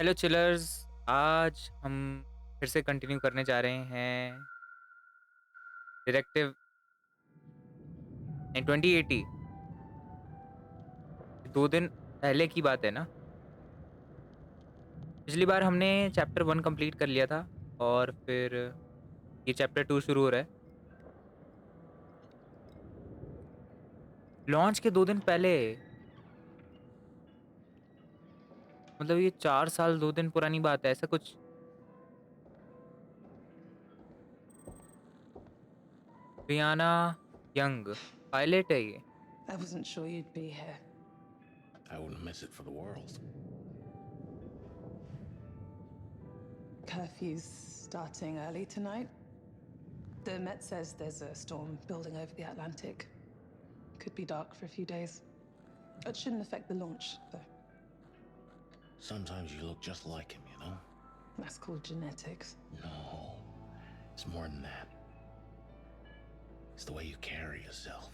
Hello chillers. आज हम फिर से कंटिन्यू करने जा रहे हैं डायरेक्टिव इन 2080। 2 दिन पहले की बात है ना। पिछली बार हमने चैप्टर 1 कंप्लीट कर लिया था और फिर ये चैप्टर 2 शुरू हो रहा है। लॉन्च के 2 दिन पहले, मतलब ये 4 साल 2 दिन पुरानी बात है, ऐसा कुछ। रियाना यंग पायलट है ये। I wasn't sure you'd be here. I wouldn't miss it for the world. Curfew's starting early tonight. The Met says there's a storm building over the Atlantic. Could be dark for a few days. It shouldn't affect the launch, though. Sometimes you look just like him, you know? That's called genetics. No, it's more than that. It's the way you carry yourself.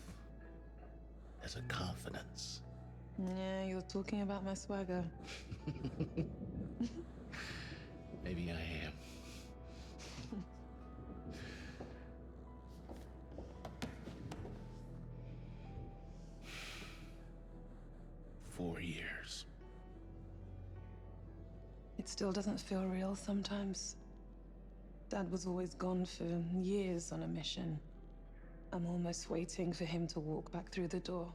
There's a confidence. Yeah, you're talking about my swagger. Maybe I am. Four years. It still doesn't feel real sometimes. Dad was always gone for years on a mission. I'm almost waiting for him to walk back through the door.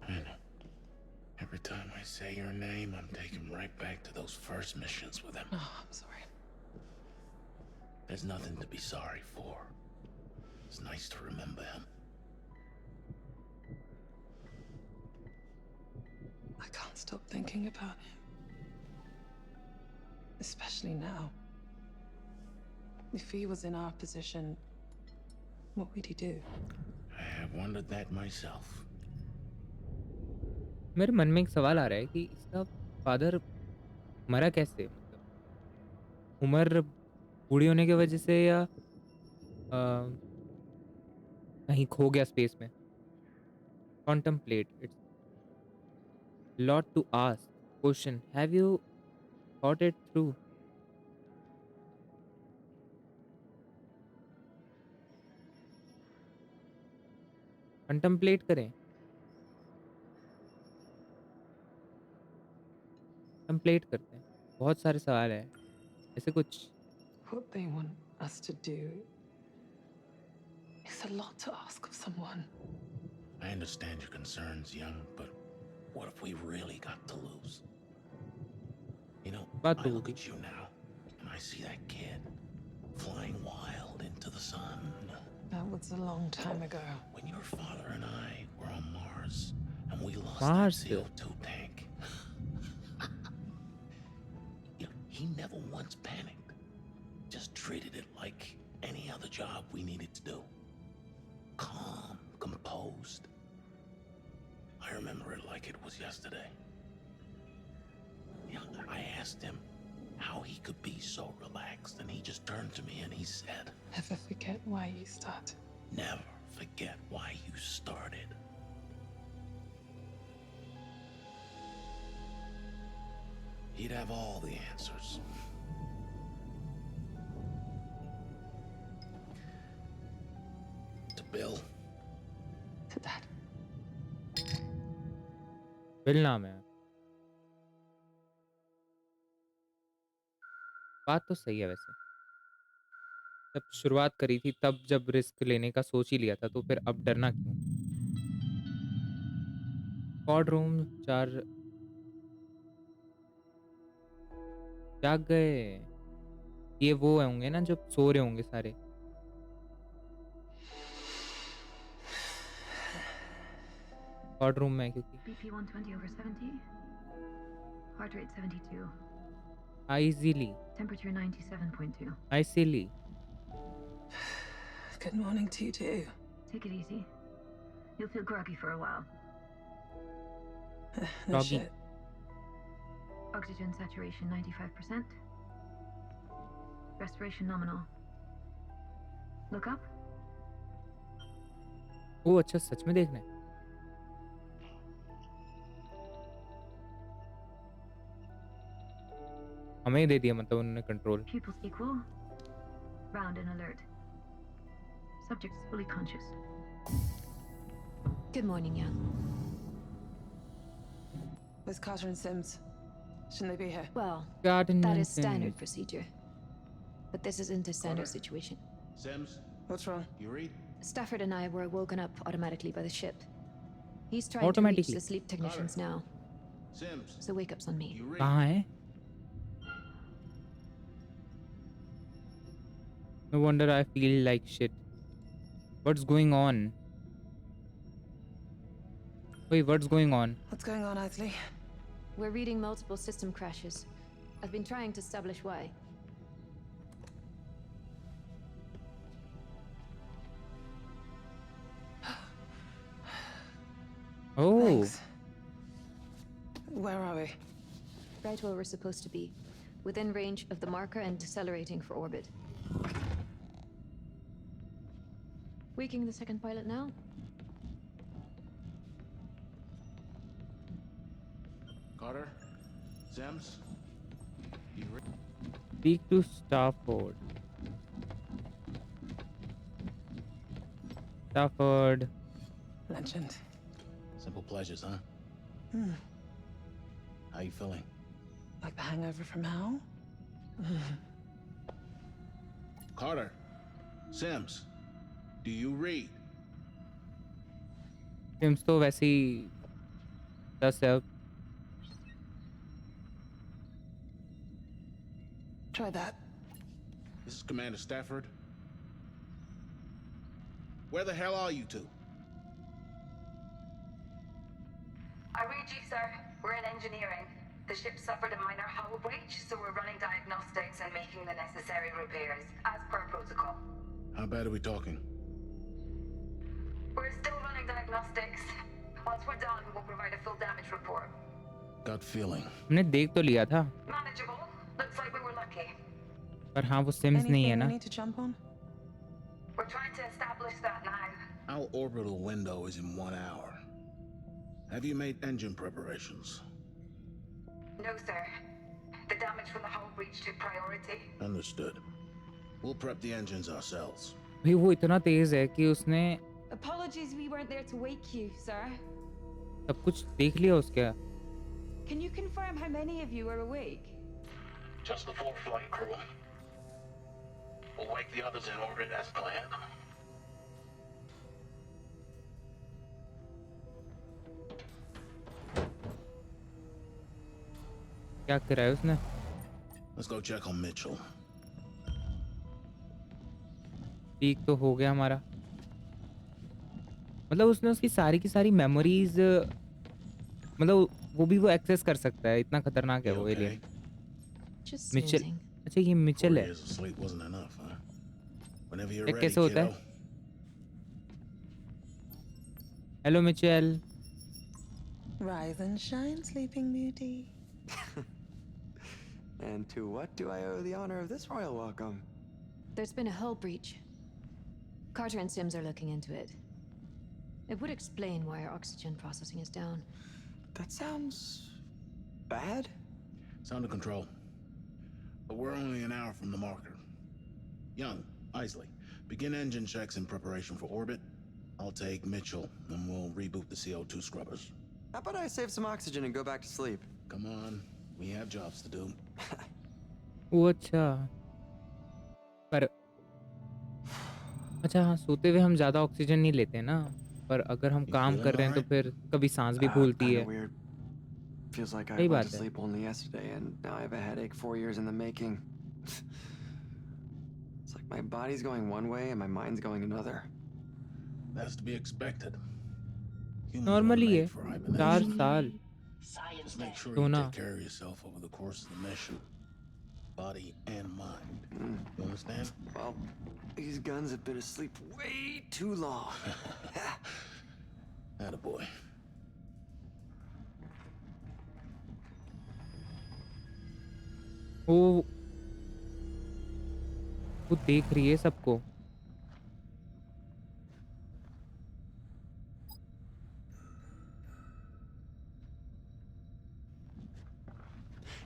I know. Every time I say your name, I'm taken right back to those first missions with him. Oh, I'm sorry. There's nothing to be sorry for. It's nice to remember him. I can't stop thinking about him. Especially now. If he was in our position, what would he do? I have wondered that myself. मेरे मन में एक सवाल आ रहा है कि इसका father मरा कैसे, मतलब उम्र बूढ़ी होने की वजह से या अ, कहीं खो गया स्पेस में। Contemplate. It's lot to ask. Question. Have you thought it through? Contemplate करें। कंप्लेट करते हैं। बहुत सारे सवाल हैं। ऐसे कुछ। What they want us to do is a lot to ask of someone. I understand your concerns, young, but what if we really got to lose? You know, बात I तो look होगी। at you now, and I see that kid flying wild into the sun. That was a long time ago. When your father and I were on Mars, and we lost that Mars. CO2 tank, you know, he never once panicked. Just treated it like any other job we needed to do. Calm, composed. I remember it like it was yesterday. You know, I asked him how he could be so relaxed, and he just turned to me and he said, Never forget why you start. "Never forget why you started." He'd have all the answers. To Bill, To Dad. Bill नाम है। बात तो सही है वैसे। जब शुरुआत करी थी तब जब रिस्क लेने का सोच ही लिया था तो फिर अब डरना क्यों। कॉड रूम 4 जाग गए। ये वो होंगे ना जब सो रहे होंगे सारे। कॉड रूम में क्योंकि BP 120 over 70. Heart rate 72. आइजीली Temperature 97.2. आइसीली Good morning to you too. Take it easy. You'll feel groggy for a while. No Groggy. shit. Oxygen saturation 95%. Respiration nominal. Look up. वो अच्छा सच में देखना है। हमें ही दे दिया मतलब उन्होंने control. Pupils equal. Round and alert. Subject is fully conscious. Good morning, Yang. Where's Carter and Sims? Shouldn't they be here? Well, Garden that and is standard Sims. procedure. But this isn't a standard Carter. situation. Sims, What's wrong? you read? Stafford and I were woken up automatically by the ship. He's trying to reach Automatically? the sleep technicians now, Sims, so wake up's on me. you read? कहाँ है? No wonder I feel like shit. What's going on? Wait, what's going on? What's going on, Isley? We're reading multiple system crashes. I've been trying to establish why. Oh, Thanks. Where are we? Right where we're supposed to be, within range of the marker and decelerating for orbit. Waking the second pilot now? Carter? Sims? You read? speak to Stafford. Stafford. Legend. Simple pleasures, huh? Hmm. How you feeling? Like the hangover from hell? Carter? Sims? Do you read? Sims तो वैसे ही 10 है। Try that. This is Commander Stafford. Where the hell are you two? I read you, sir. We're in engineering. The ship suffered a minor hull breach, so we're running diagnostics and making the necessary repairs, as per protocol. How bad are we talking? We're still running diagnostics. Once we're done, we'll provide a full damage report. Gut feeling. हमने देख तो लिया था, Manageable. Looks like we were lucky. पर हाँ वो CIMS नहीं है Anything we ना। need to jump on? We're trying to establish that now. Our orbital window is in 1 hour. Have you made engine preparations? No, sir. The damage from the hull breach took priority. Understood. We'll prep the engines ourselves. भाई वो इतना तेज है कि उसने Apologies we weren't there to wake you, sir. सब कुछ देख लिया उसका। Can you confirm how many of you are awake? Just the full flight crew. We'll wake the others in orbit as planned. क्या करा है उसने? Let's go check on Mitchell. Peak तो हो गया हमारा। मतलब उसने उसकी सारी की सारी मेमोरीज मतलब वो भी वो एक्सेस कर सकता है। इतना खतरनाक है You वो okay? Alien. Just Mitchell, snoozing. अच्छा ये 4 मिचेल है। years of sleep wasn't enough, huh? Whenever you're ये ready, कैसे होता है? kiddo. Hello Mitchell. Rise and shine, Sleeping Beauty. And to what do I owe the honor of this royal welcome? There's been a hull breach. Carter and Sims are looking into it. It would explain why our oxygen processing is down. That sounds bad. It's under control. But we're only an hour from the marker. Young, Isley, begin engine checks in preparation for orbit. I'll take Mitchell, and we'll reboot the CO2 scrubbers. How about I save some oxygen and go back to sleep? Come on, we have jobs to do. वो अच्छा पर अच्छा हाँ सोते हुए हम ज़्यादा oxygen नहीं लेते ना, पर अगर हम You काम feeling कर रहे हैं तो alright? फिर कभी सांस भी फूलती Kinda है। weird. Feels like I सही went बात to है। sleep only yesterday, and now I have a headache 4 years in the making. It's like my body's going one way and my mind's going another. That's to be expected. Humans normally weren't है, made for 4 hibernation. साल Just make sure you सोना। take care of yourself over the course of the mission. Body and mind. Mm. You understand? Well, these guns have been asleep way too long. Attaboy. वो वो देख रही है सबको।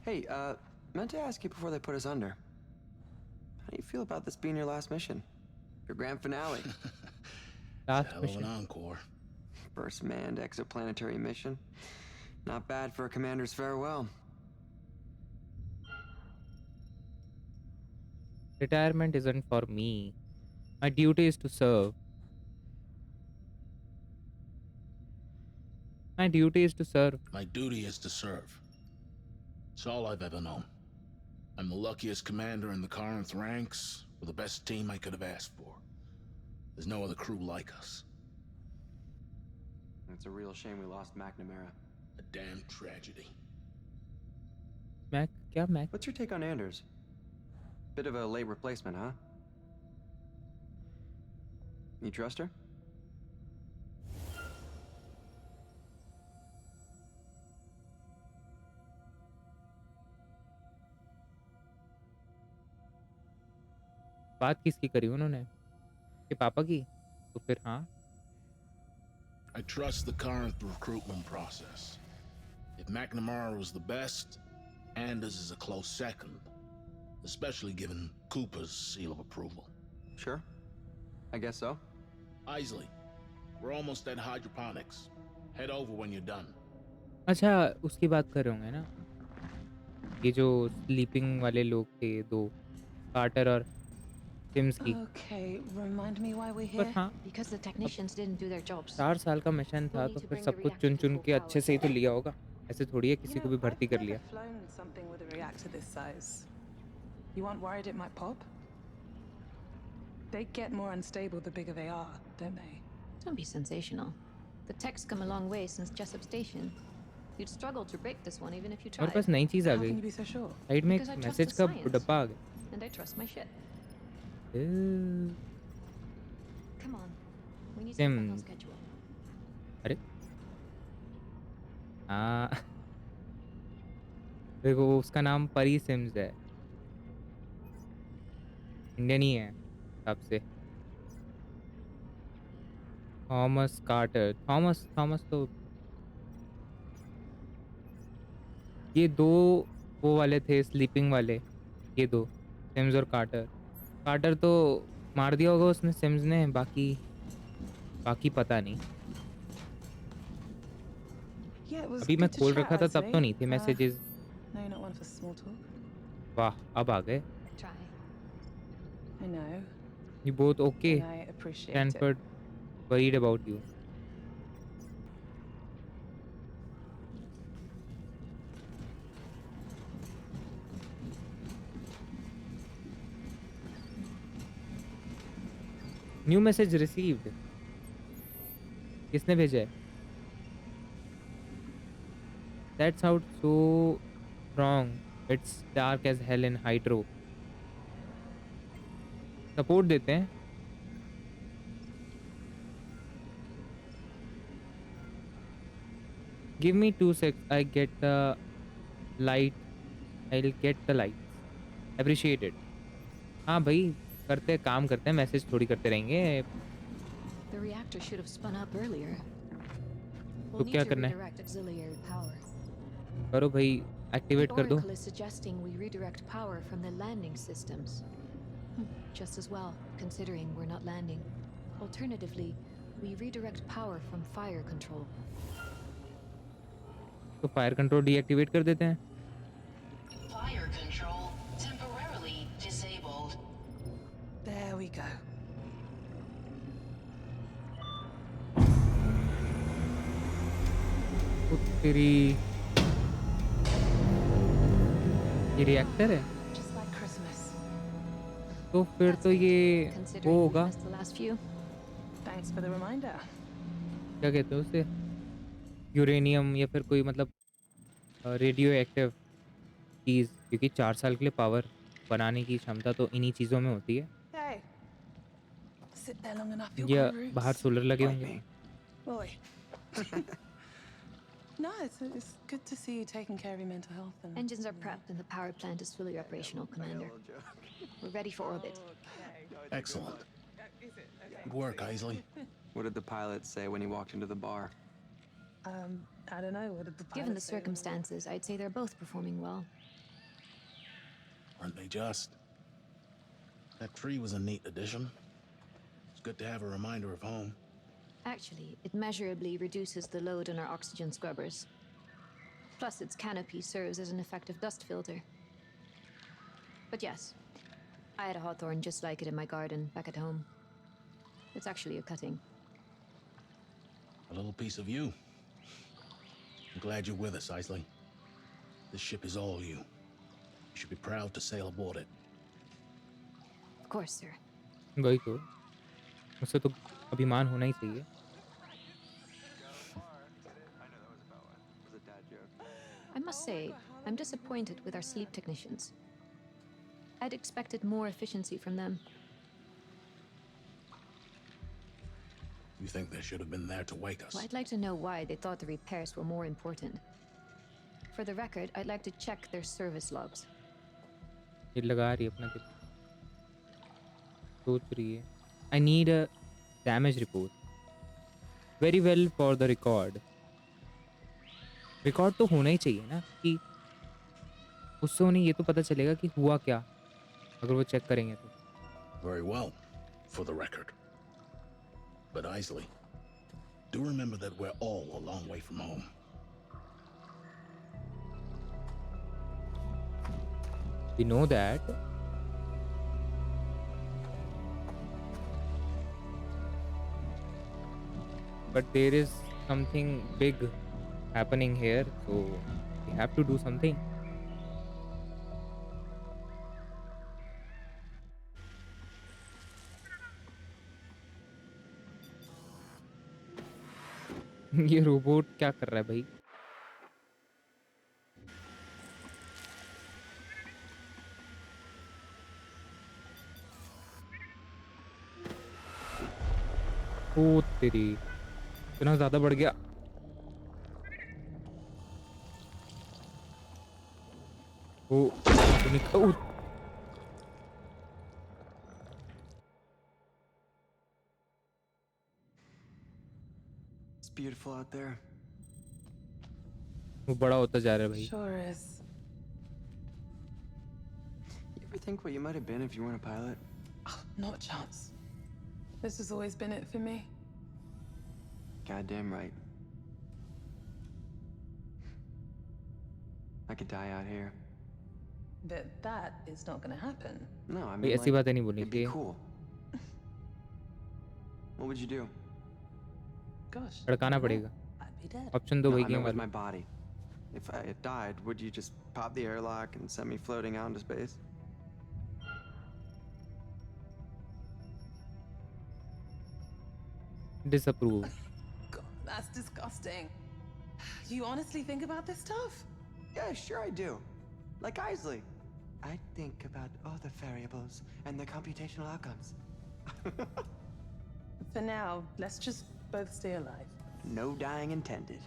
Hey, Meant to ask you before they put us under. How do you feel about this being your last mission? Your grand finale? It's a Last hell of an mission. encore. First manned exoplanetary mission. Not bad for a commander's farewell. Retirement isn't for me. My duty is to serve. My duty is to serve. My duty is to serve. It's all I've ever known. I'm the luckiest commander in the Corinth ranks, with the best team I could have asked for. There's no other crew like us. It's a real shame we lost McNamara. A damn tragedy. Mac, क्या Mac? What's your take on Anders? Bit of a late replacement, huh? You trust her? बात किसकी करी उन्होंने? कि पापा की? तो फिर हाँ. I trust the Corinth recruitment process. If McNamara was the best, Anders is a close second, especially given Cooper's seal of approval. Sure. I guess so. Isley, we're almost at hydroponics. Head over when you're done. अच्छा उसकी बात कर रहे होंगे ना? ये जो sleeping वाले लोग थे दो, कार्टर और सिम्स की. Okay, remind me why we're पर here. हाँ, Because the technicians didn't do their jobs. 4 साल का मिशन था तो फिर सब कुछ चुन चुन के अच्छे से ही तो लिया होगा. ऐसे थोड़ी है किसी को भी भर्ती कर लिया. I've never flown something with a reactor this size. You aren't worried it might pop? They get more unstable the bigger they are, don't they? Don't be sensational. The tech's come a long way since Jessup Station. You'd struggle to break this one even if you हमारे tried. पास नई चीज़ आ How गई. can you be so sure? Side में एक Because I trust message the का science. डब्बा आ गया. And I trust my shit. Eh, Come on. We need Sim. something on schedule. अरे हाँ देखो उसका नाम परी सिम्स है. इंडियन ही है हिसाब से. Thomas quarter. थॉमस थॉमस तो ये दो वो वाले थे स्लीपिंग वाले. ये दो सिम्स और कार्टर. कार्टर तो मार दिया होगा उसने सिम्स ने. बाकी बाकी पता नहीं. Yeah, it was अभी मैं good to खोल chat, रखा था तब तो Isley. नहीं थे messages. No, you're not one for small talk. वाह अब आ गए. Try. I know, You both okay? and I appreciate it. Stanford worried about you. New message received. किसने भेजा है? That sounds so wrong. It's dark as hell in Hydro. Support देते हैं. Give me 2 seconds. I get the light. I'll get the light. Appreciate it. हाँ भाई करते हैं, काम करते हैं, मैसेज थोड़ी करते रहेंगे. The reactor should have spun up earlier. तो We'll need क्या to करना है? redirect auxiliary power. करो भाई, एक्टिवेट कर दो. Oracle is suggesting we redirect power from the landing systems. Just as well, considering we're not landing. Alternatively, we redirect power from fire control. तो fire control deactivate कर देते हैं. Fire control temporarily disabled. There we go. ओ तेरी, ये reactor है. Just like Christmas. तो फिर तो ये Considering वो we होगा. missed the last few. Thanks for the reminder. क्या कहते हैं उसे? यूरेनियम या फिर कोई मतलब रेडियो एक्टिव चीज़. क्योंकि 4 साल के लिए पावर बनाने की क्षमता तो इन्हीं चीज़ों में होती है. Hey. Sit there long enough, you'll या grow roots. बाहर सोलर लगे Like होंगे. me. Boy. No, it's good to see you taking care of your mental health. And Engines are prepped and the power plant is fully operational, Commander. We're ready for orbit. Excellent. Good work, Isley. What did the pilot say when he walked into the bar? I don't know. What did the pilot Given the say? circumstances, I'd say they're both performing well. Hey, Just. That tree was a neat addition. It's good to have a reminder of home. Actually, it measurably reduces the load on our oxygen scrubbers. Plus, its canopy serves as an effective dust filter. But yes, I had a hawthorn just like it in my garden back at home. It's actually a cutting. A little piece of you. I'm glad you're with us, Isley. This ship is all you. You should be proud to sail aboard it. Of course, sir. वही तो, मुझसे तो अभिमान होना ही चाहिए। Was a dad joke. I must say, I'm disappointed with our sleep technicians. I'd expected more efficiency from them. You think they should have been there to wake us? Well, I'd like to know why they thought the repairs were more important. For the record, I'd like to check their service logs. ये लगा रही है अपना दिल, सोच रही है। I need a damage report. Very well for the record. Record तो होना ही चाहिए ना, कि उससे उन्हें ये तो पता चलेगा कि हुआ क्या, अगर वो चेक करेंगे तो। Very well, for the record. But Isley, do remember that we're all a long way from home. We know that. But there is something big happening here, so we have to do something. ये robot क्या कर रहा है भाई? ओ तेरी, इतना ज्यादा बढ़ गया। ओ ओ, It's beautiful out there. वो बड़ा होता जा रहा है भाई। Sure is. You ever think what you might have been if you weren't a pilot? Oh, not a chance. This has always been it for me. Goddamn right. I could die out here. But that is not gonna happen. No, I भाई mean, ऐसी बातें नहीं बोलनी it'd be चाहिए। cool. What would you do? Gosh. Larkana I don't know. पड़ेगा। I'd be dead. Option दो No, भाई I game meant with वाले। my body. If I had died, would you just pop the airlock and send me floating out into space? Disapprove. God, that's disgusting. You honestly think about this stuff? Yeah, sure I do. Like Isley. I think about all the variables and the computational outcomes. For now, let's just both stay alive. No dying intended.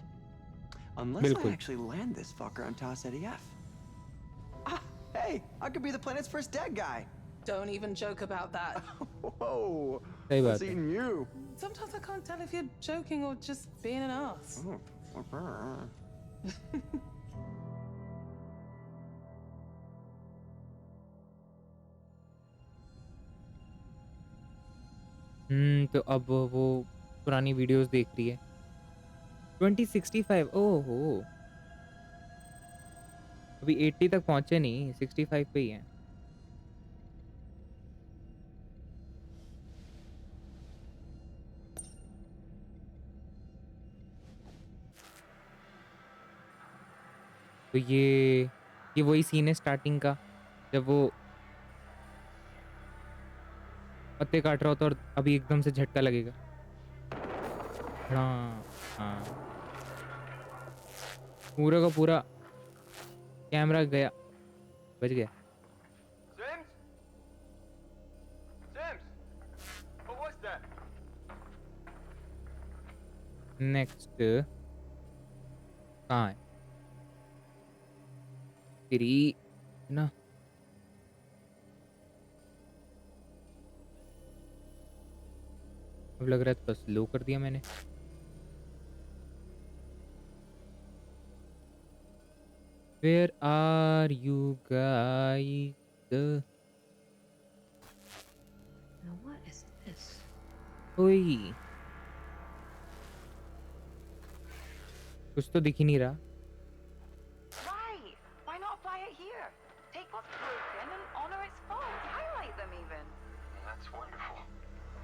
Unless I बिल्कुल। actually land this fucker on Taos EF. Ah, hey, I could be the planet's first dead guy. Don't even joke about that. Whoa, सही what's बात है। eating you? Sometimes I can't tell if you're joking or just being an ass. तो अब वो पुरानी videos देख रही है। 2065, ओहो, अभी 80 तक पहुंचे नहीं, 65 पे ही है। तो ये वही सीन है स्टार्टिंग का, जब वो पत्ते काट रहा होता और अभी एकदम से झटका लगेगा। हाँ हाँ, पूरा का पूरा कैमरा गया, बच गया। Sims? Sims? What was that? Next कहाँ है तेरी ना? अब लग रहा है थोड़ा स्लो कर दिया मैंने। Where are you guys? Now, what is this? ओए कुछ तो दिख ही नहीं रहा. Right! Why not apply it here? Take what's broken and honor its faults. Highlight them even. That's wonderful.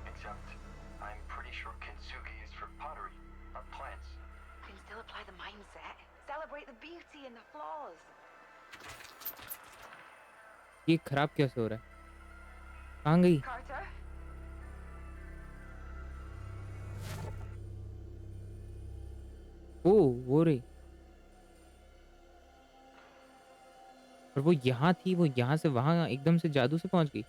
Except, I'm pretty sure Kintsugi is for pottery, not plants. You can still apply the mindset. Celebrate the beauty and the flaws. ये खराब कैसे हो रहा है? कहाँ गई? Carter? ओ वो रही. और वो यहाँ थी, वो यहाँ से वहाँ एकदम से जादू से पहुंच गई.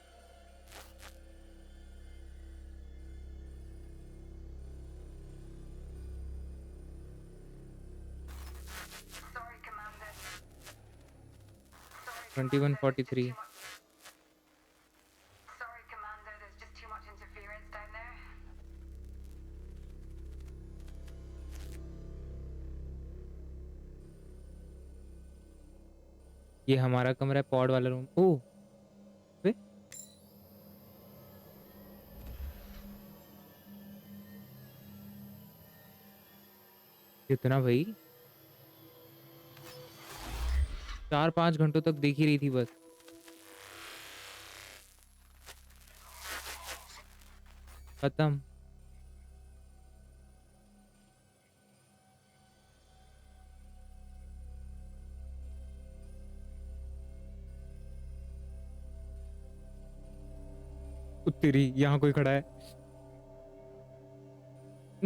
Sorry, Commander. Sorry, 2143. Sorry, Commander. There's just too much interference down there. ये हमारा कमरा है, पॉड वाला रूम. ओ वे कितना भाई, 4-5 घंटों तक देख ही रही थी बस. खत्म. तेरी यहाँ कोई खड़ा है.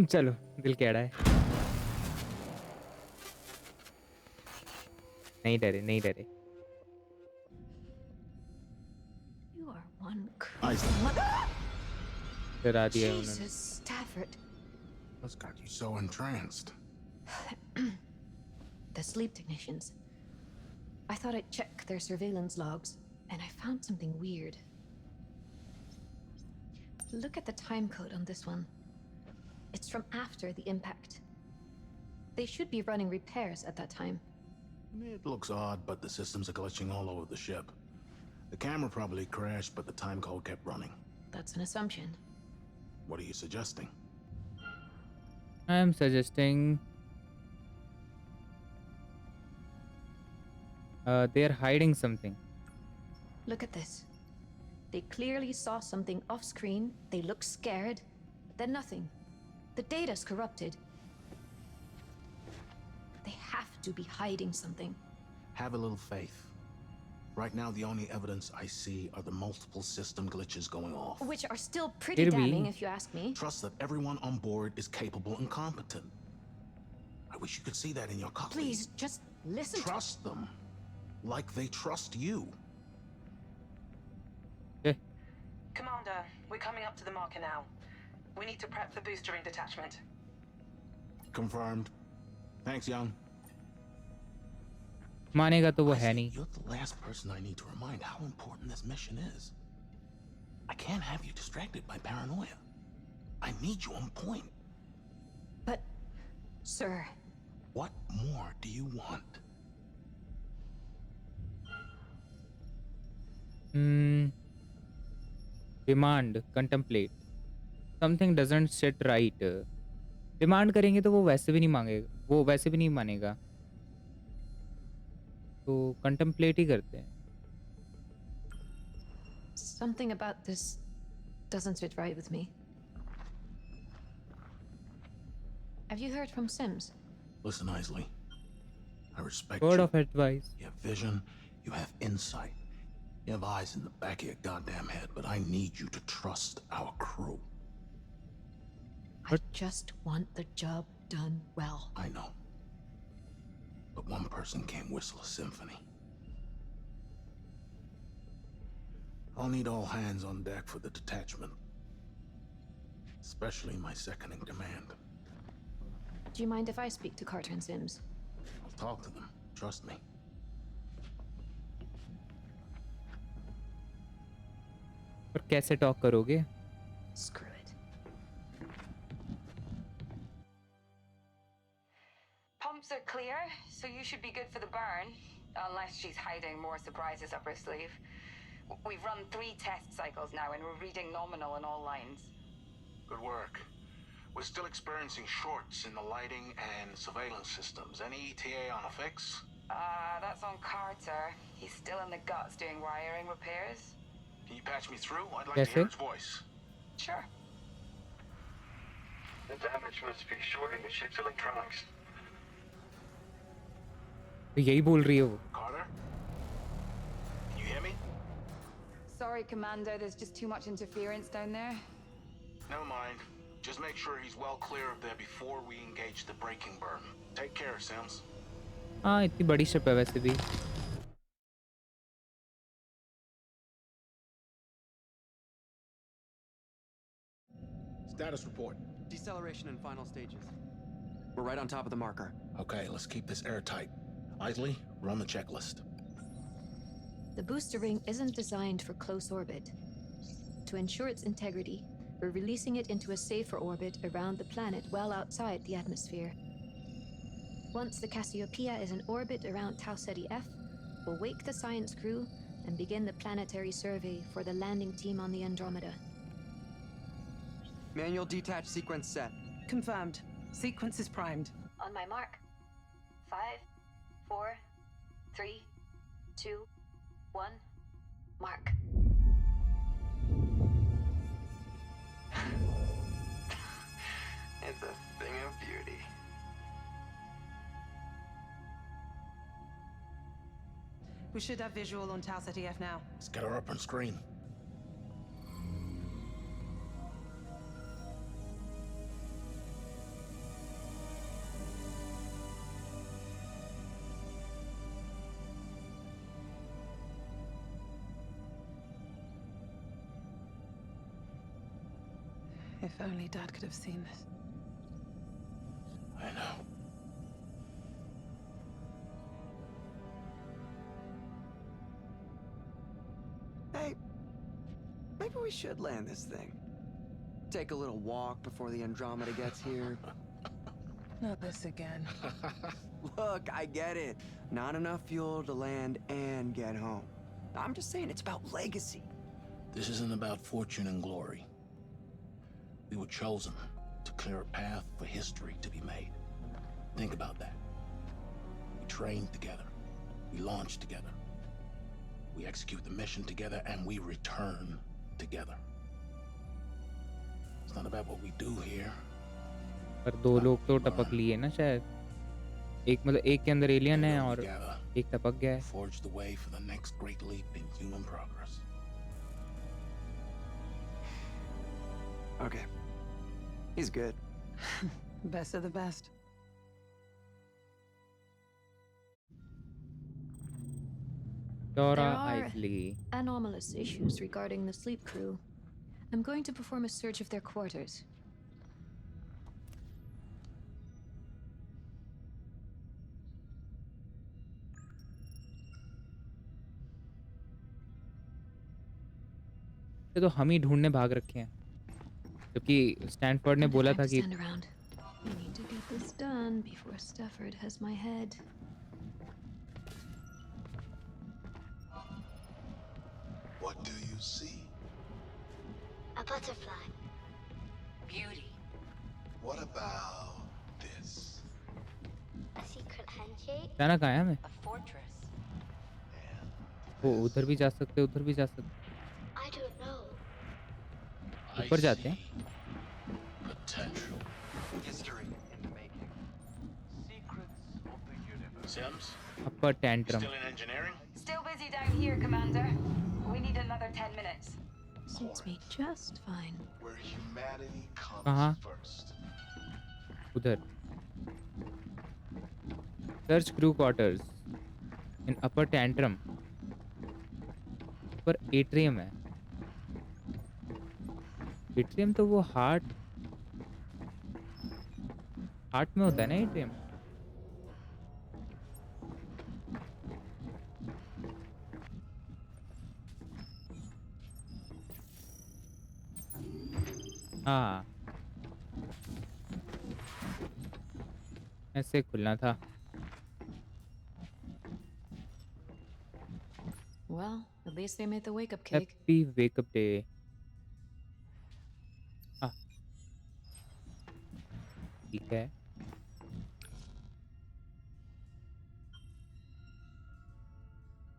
चलो दिल कह रहा है. नहीं डरे, नहीं डरे. You are one Isaac. डरा दिया उन्होंने. Jesus, Stafford. What's got you so entranced? The sleep technicians. I thought I'd check their surveillance logs, and I found something weird. Look at the time code on this one. It's from after the impact. They should be running repairs at that time. It looks odd, but the systems are glitching all over the ship. The camera probably crashed, but the time code kept running. That's an assumption. What are you suggesting? I am suggesting they're hiding something. Look at this. They clearly saw something off screen, they look scared, then nothing. The data's corrupted. They have to be hiding something. Have a little faith. Right now, the only evidence I see are the multiple system glitches going off. Which are still pretty It'll be. damning, if you ask me. Trust that everyone on board is capable and competent. I wish you could see that in your colleagues. Please, just listen. Trust them. Like they trust you. Commander, we're coming up to the marker now. We need to prep for boostering detachment. Confirmed. Thanks, Young. मानेगा तो वो है Isaac, नहीं. You're the last person I need to remind how important this mission is. I can't have you distracted by paranoia. I need you on point. But, sir, What more do you want? Demand, contemplate. Something doesn't sit right. Demand करेंगे तो वो वैसे भी नहीं मांगेगा, वो वैसे भी नहीं मानेगा. तो कंटेम्पलेट ही करते हैं. something about this doesn't sit right with me. Have you heard from Sims? Listen, Isley. I respect Word you. of advice. You have vision. You have insight. You have eyes in the back of your goddamn head, but I need you to trust our crew. I just want the job done well. I know. But one person can't whistle a symphony. I'll need all hands on deck for the detachment. Especially my second in command. Do you mind if I speak to Carter and Sims? I'll talk to them. Trust me. पर कैसे talk करोगे? Screw it. Pumps are clear, so you should be good for the burn. Unless she's hiding more surprises up her sleeve. We've run 3 test cycles now, and we're reading nominal on all lines. Good work. We're still experiencing shorts in the lighting and surveillance systems. Any ETA on a fix? That's on Carter. He's still in the guts doing wiring repairs. Can you patch me through? I'd like Yes, to hear sir. his voice. Sure. The damage must be shorting the ship's electronics. तो यही बोल रही है वो. Carter? Can you hear me? Sorry, Commander, there's just too much interference down there. Never mind. Just make sure he's well clear of there before we engage the braking burn. Take care, Sims. हाँ इतनी बड़ी ship है वैसे भी. Status report. Deceleration in final stages. We're right on top of the marker. Okay, let's keep this airtight. Isley, run the checklist. The booster ring isn't designed for close orbit. To ensure its integrity, we're releasing it into a safer orbit around the planet well outside the atmosphere. Once the Cassiopeia is in orbit around Tau Ceti F, we'll wake the science crew and begin the planetary survey for the landing team on the Andromeda. Manual detach sequence set. Confirmed. Sequence is primed. On my mark. 5, 4, 3, 2, 1, mark. It's a thing of beauty. We should have visual on Tau Ceti F now. Let's get her up on screen. If only Dad could have seen this. I know. Hey, maybe we should land this thing. Take a little walk before the Andromeda gets here. Not this again. Look, I get it. Not enough fuel to land and get home. I'm just saying it's about legacy. This isn't about fortune and glory. We were chosen to clear a path for history to be made. Think about that. We trained together. We launched together. We execute the mission together, and we return together. It's not about what we do here. पर 2 लोग तो टपक लिए ना शायद. एक मतलब एक के अंदर एलियन है और एक टपक गया है. Forge the way for the next great leap in human progress. Okay. He's good. Best of the best. Dora There are Isley. anomalous issues regarding the sleep crew. I'm going to perform a search of their quarters. ये तो हम ही ढूंढने भाग रखे हैं. जबकि Stanford ने Don't बोला have था time to कि stand around. I need to get this done before Stafford has my head. What do you see? A butterfly. Beauty. What about this? A secret handshake. जाना कहाँ है हमें? A fortress. वो उधर भी जा सकते, उधर भी जा सकते. I don't know. ऊपर जाते हैं. Potential. History in the making. Secrets of the universe. Sims, upper tantrum. still in engineering? Still busy down here, Commander. We need another 10 minutes. Suits me just fine. Where humanity comes कहाँ? first. उधर. Search crew quarters in upper tantrum. ऊपर atrium है. Atrium तो वो heart में होता है ना एट्रियम. हाँ ऐसे खुलना था. Well, At least they made the wake up cake. Happy wake up day. हाँ ठीक है।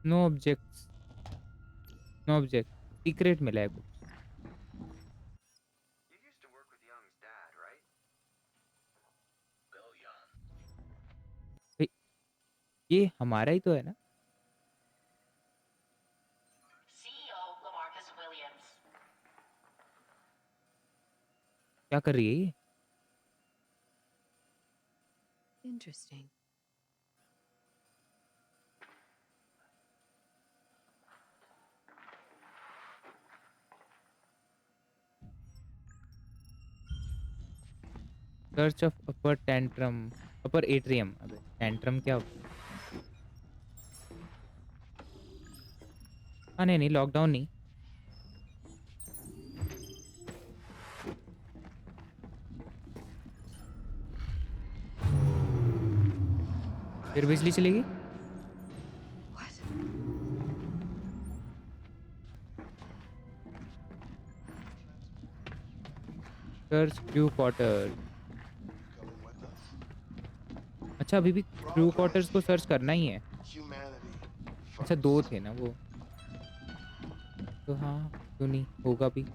No objects, no object. Secret मिला है कुछ। You used to work with Young's dad, right? Bill Young. भाई ये हमारा ही तो है ना? CEO Lamarcus Williams. क्या कर रही है ये? Interesting. Search of upper tantrum, upper atrium. अबे टेंट्रम क्या होता है? हाँ नहीं नहीं, लॉकडाउन नहीं। फिर बिजली चलेगी? What? Search crew quarter. अच्छा अभी भी क्रू क्वार्टर्स को सर्च करना ही है। अच्छा दो थे ना वो, तो हाँ क्यों नहीं, होगा भी।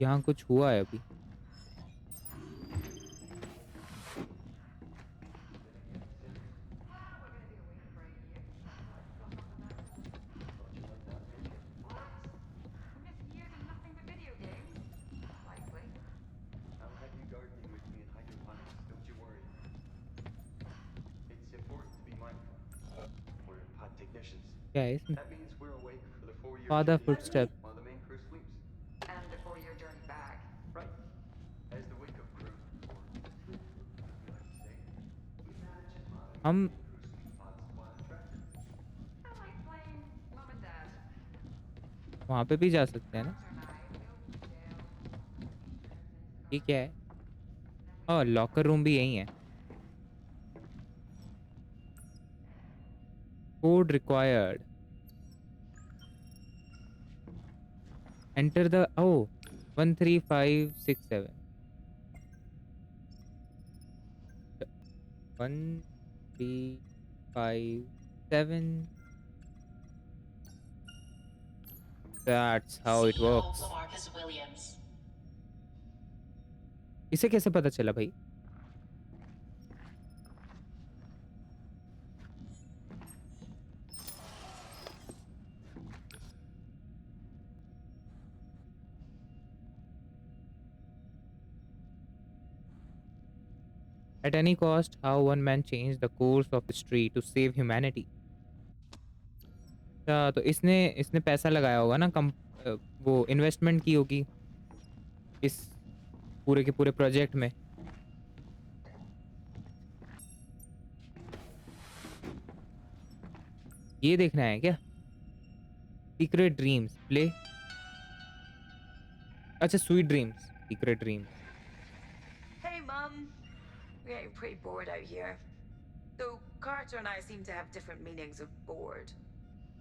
यहाँ कुछ हुआ है अभी। Missing years and nothing but video games? Likely. I'll have you gardening with me in hydroponics, don't you worry. It's important to be mindful. We're pod technicians. क्या है इसमें? That means we're awake for the 4-year Father journey footstep. while the main crew sleeps. And the 4-year journey back. Right. As the wake-up crew, or the sleep crew, as we like to say, we manage and monitor हम the crew sleep pods while in traffic. I like playing mum and dad. वहाँ पे भी जा सकते हैं ना? Carter and I, we opened jail. ये क्या है? और लॉकर रूम भी यही है। Code required. Enter the 13567 13567। That's how it CEO works. Lamarcus Williams. इसे कैसे पता चला भाई? At any cost, how one man changed the course of history to save humanity. अच्छा तो इसने इसने पैसा लगाया होगा ना, वो इन्वेस्टमेंट की होगी इस पूरे के पूरे प्रोजेक्ट में। ये देखना है क्या? Secret dreams play. अच्छा sweet dreams, secret dreams. Hey, Mum. We're getting pretty bored out here. So, Carter and I seem to have different meanings of bored.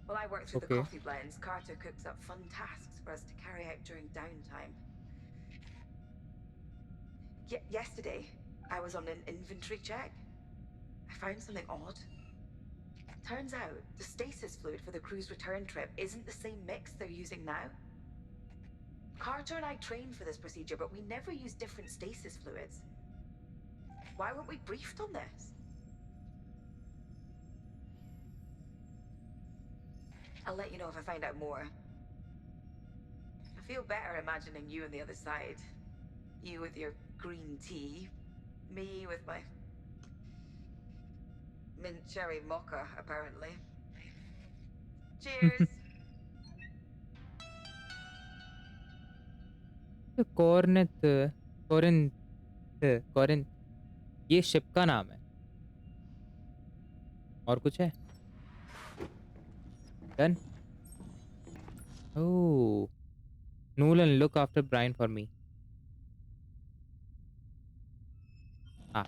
While I work through the Okay. coffee blends, Carter cooks up fun tasks for us to carry out during downtime. Yesterday, I was on an inventory check. I found something odd. Turns out, the stasis fluid for the crew's return trip isn't the same mix they're using now. Carter and I trained for this procedure, but we never used different stasis fluids. Why weren't we briefed on this? I'll let you know if I find out more. I feel better imagining you on the other side. You with your green tea. Me with my mint cherry mocha, apparently. Cheers! कॉर्नेथ, Corinth, Corinth ये ship का नाम है। और कुछ है? Done. Oh Nolan, look after Brian for me. हाँ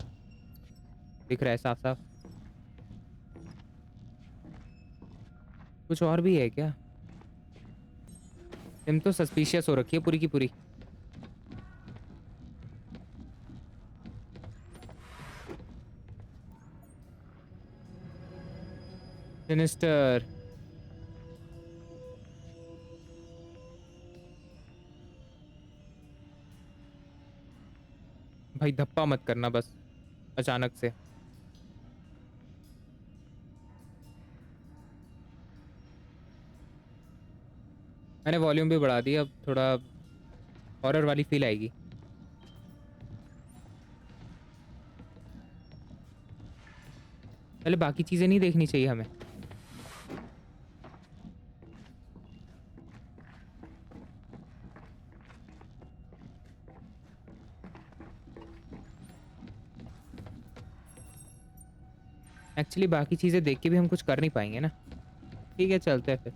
दिख रहा है साफ साफ। कुछ और भी है क्या? तुम तो सस्पिशियस हो रखी है पूरी की पूरी। सिनिस्टर। भाई धप्पा मत करना बस अचानक से। मैंने वॉल्यूम भी बढ़ा दी, अब थोड़ा हॉरर वाली फील आएगी। पहले बाकी चीजें नहीं देखनी चाहिए हमें? एक्चुअली बाकी चीजें देख के भी हम कुछ कर नहीं पाएंगे ना। ठीक है चलते हैं फिर।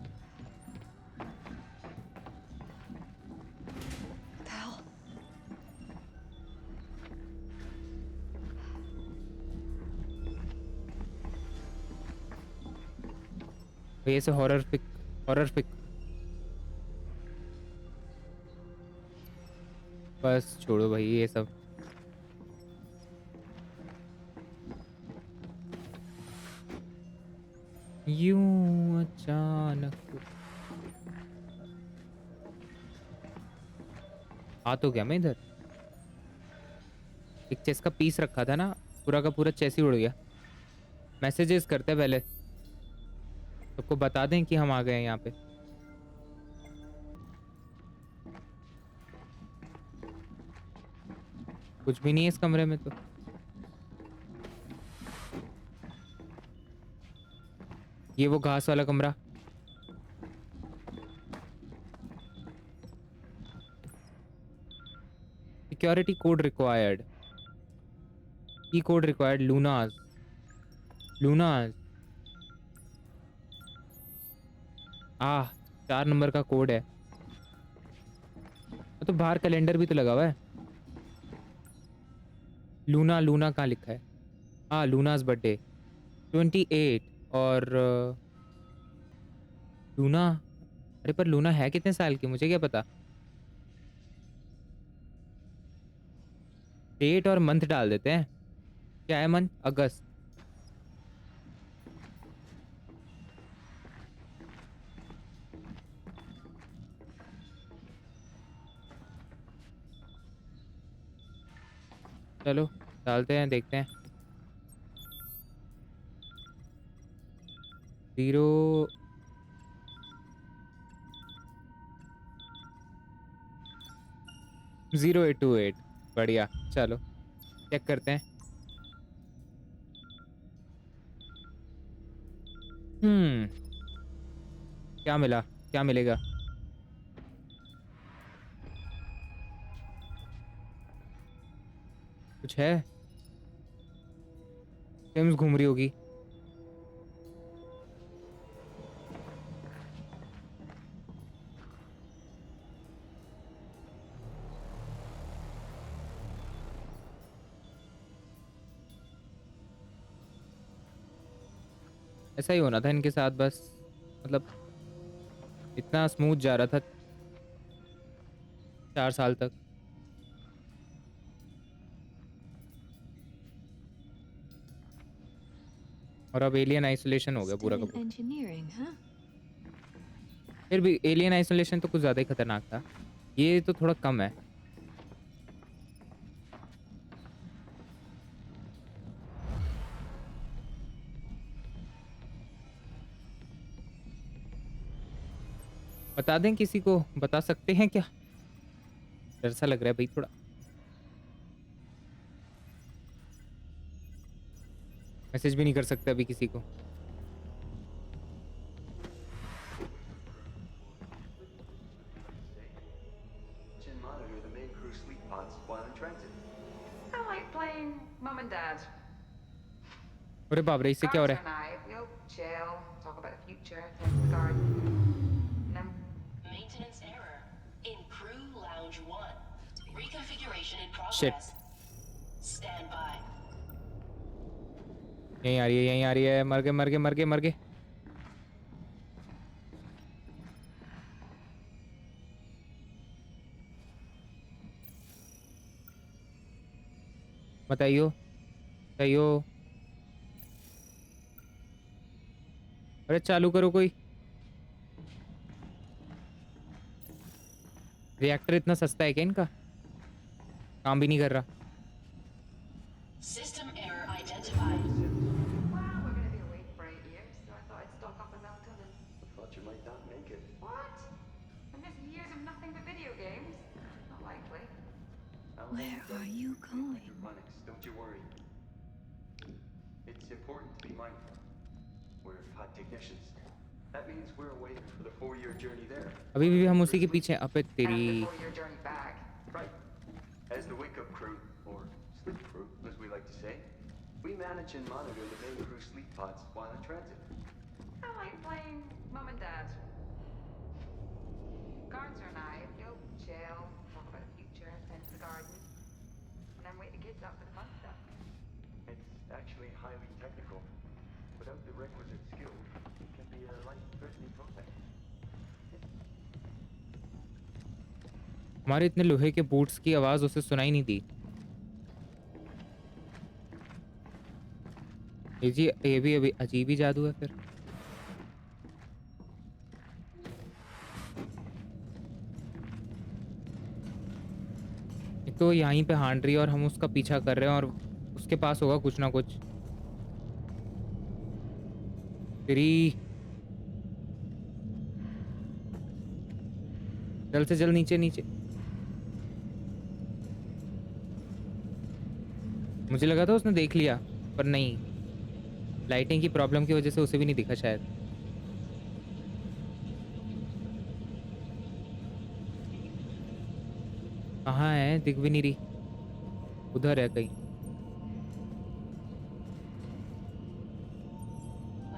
ये से हॉरर फिक बस छोड़ो भाई ये सब। यूं अचानक आ तो गया मैं इधर। एक चेस का पीस रखा था ना, पूरा का पूरा चेस ही उड़ गया। मैसेजेस करते हैं पहले, सबको बता दें कि हम आ गए हैं यहाँ पे। कुछ भी नहीं है इस कमरे में तो। ये वो घास वाला कमरा। Security code required. की कोड रिक्वायर्ड। लूनाज 4 नंबर का कोड है। तो बाहर कैलेंडर भी तो लगा हुआ है। लूना कहाँ लिखा है? लूनाज बर्थडे 28 और लूना। अरे पर लूना है कितने साल की, मुझे क्या पता। डेट और मंथ डाल देते हैं। क्या है मंथ? अगस्त। चलो डालते हैं, देखते हैं। 0828। बढ़िया, चलो चेक करते हैं। क्या मिला, क्या मिलेगा? कुछ है? सिम्स घूम रही होगी। ऐसा ही होना था इनके साथ बस, मतलब इतना स्मूथ जा रहा था 4 साल तक। और अब एलियन आइसोलेशन हो गया पूरा का पूरा। Engineering, huh? फिर भी एलियन आइसोलेशन तो कुछ ज़्यादा ही खतरनाक था, ये तो थोड़ा कम है। बता दें किसी को, बता सकते हैं क्या? डर सा लग रहा है भाई थोड़ा। मैसेज भी नहीं कर सकते अभी किसी को। Chin monitor the main crew sleep pods while in transit. I like playing mum and dad. अरे बाप रे, इससे क्या हो Garza रहा है? and I, we'll chill, talk about the future, tend to the garden. And then Maintenance error in crew lounge 1. Reconfiguration in Shit. progress. Stand by. यहीं आ रही है, यहीं आ रही है। मर गए। बताइयो बताइयो। अरे चालू करो कोई। रिएक्टर इतना सस्ता है क्या इनका? काम भी नहीं कर रहा। System error identified. Well, we're gonna be away for 8 years, so I thought I'd stock up on melatonin. I thought you might not make it. What? And just years of nothing but video games? Not likely. Where are you going? Hydroponics, don't you worry. It's important to be mindful. We're pod technicians. That means we're away for the 4-year journey there. अभी भी हम उसी के पीछे हैं। अबे तेरी। And the 4-year journey back. Right. As the wake-up crew, or sleep crew, as we like to say, we manage and monitor the main crew sleep pods while in transit. I like playing mum and dad. Carter and I, you'll chill, talk about the future, fence the garden, and then wake the kids up for the fun stuff. It's actually highly technical. Without the requisite skills, it can be a life-threatening process. हमारे इतने लोहे के boots की आवाज उसे सुनाई नहीं दी। ये भी अभी अजीब ही जादू है फिर। एक तो यहीं पे हांड रही है और हम उसका पीछा कर रहे हैं और उसके पास होगा कुछ ना कुछ। तेरी जल्द से जल्द नीचे नीचे। मुझे लगा था उसने देख लिया पर नहीं, लाइटिंग की प्रॉब्लम की वजह से उसे भी नहीं दिखा शायद। कहाँ है? दिख भी नहीं रही। उधर है कहीं।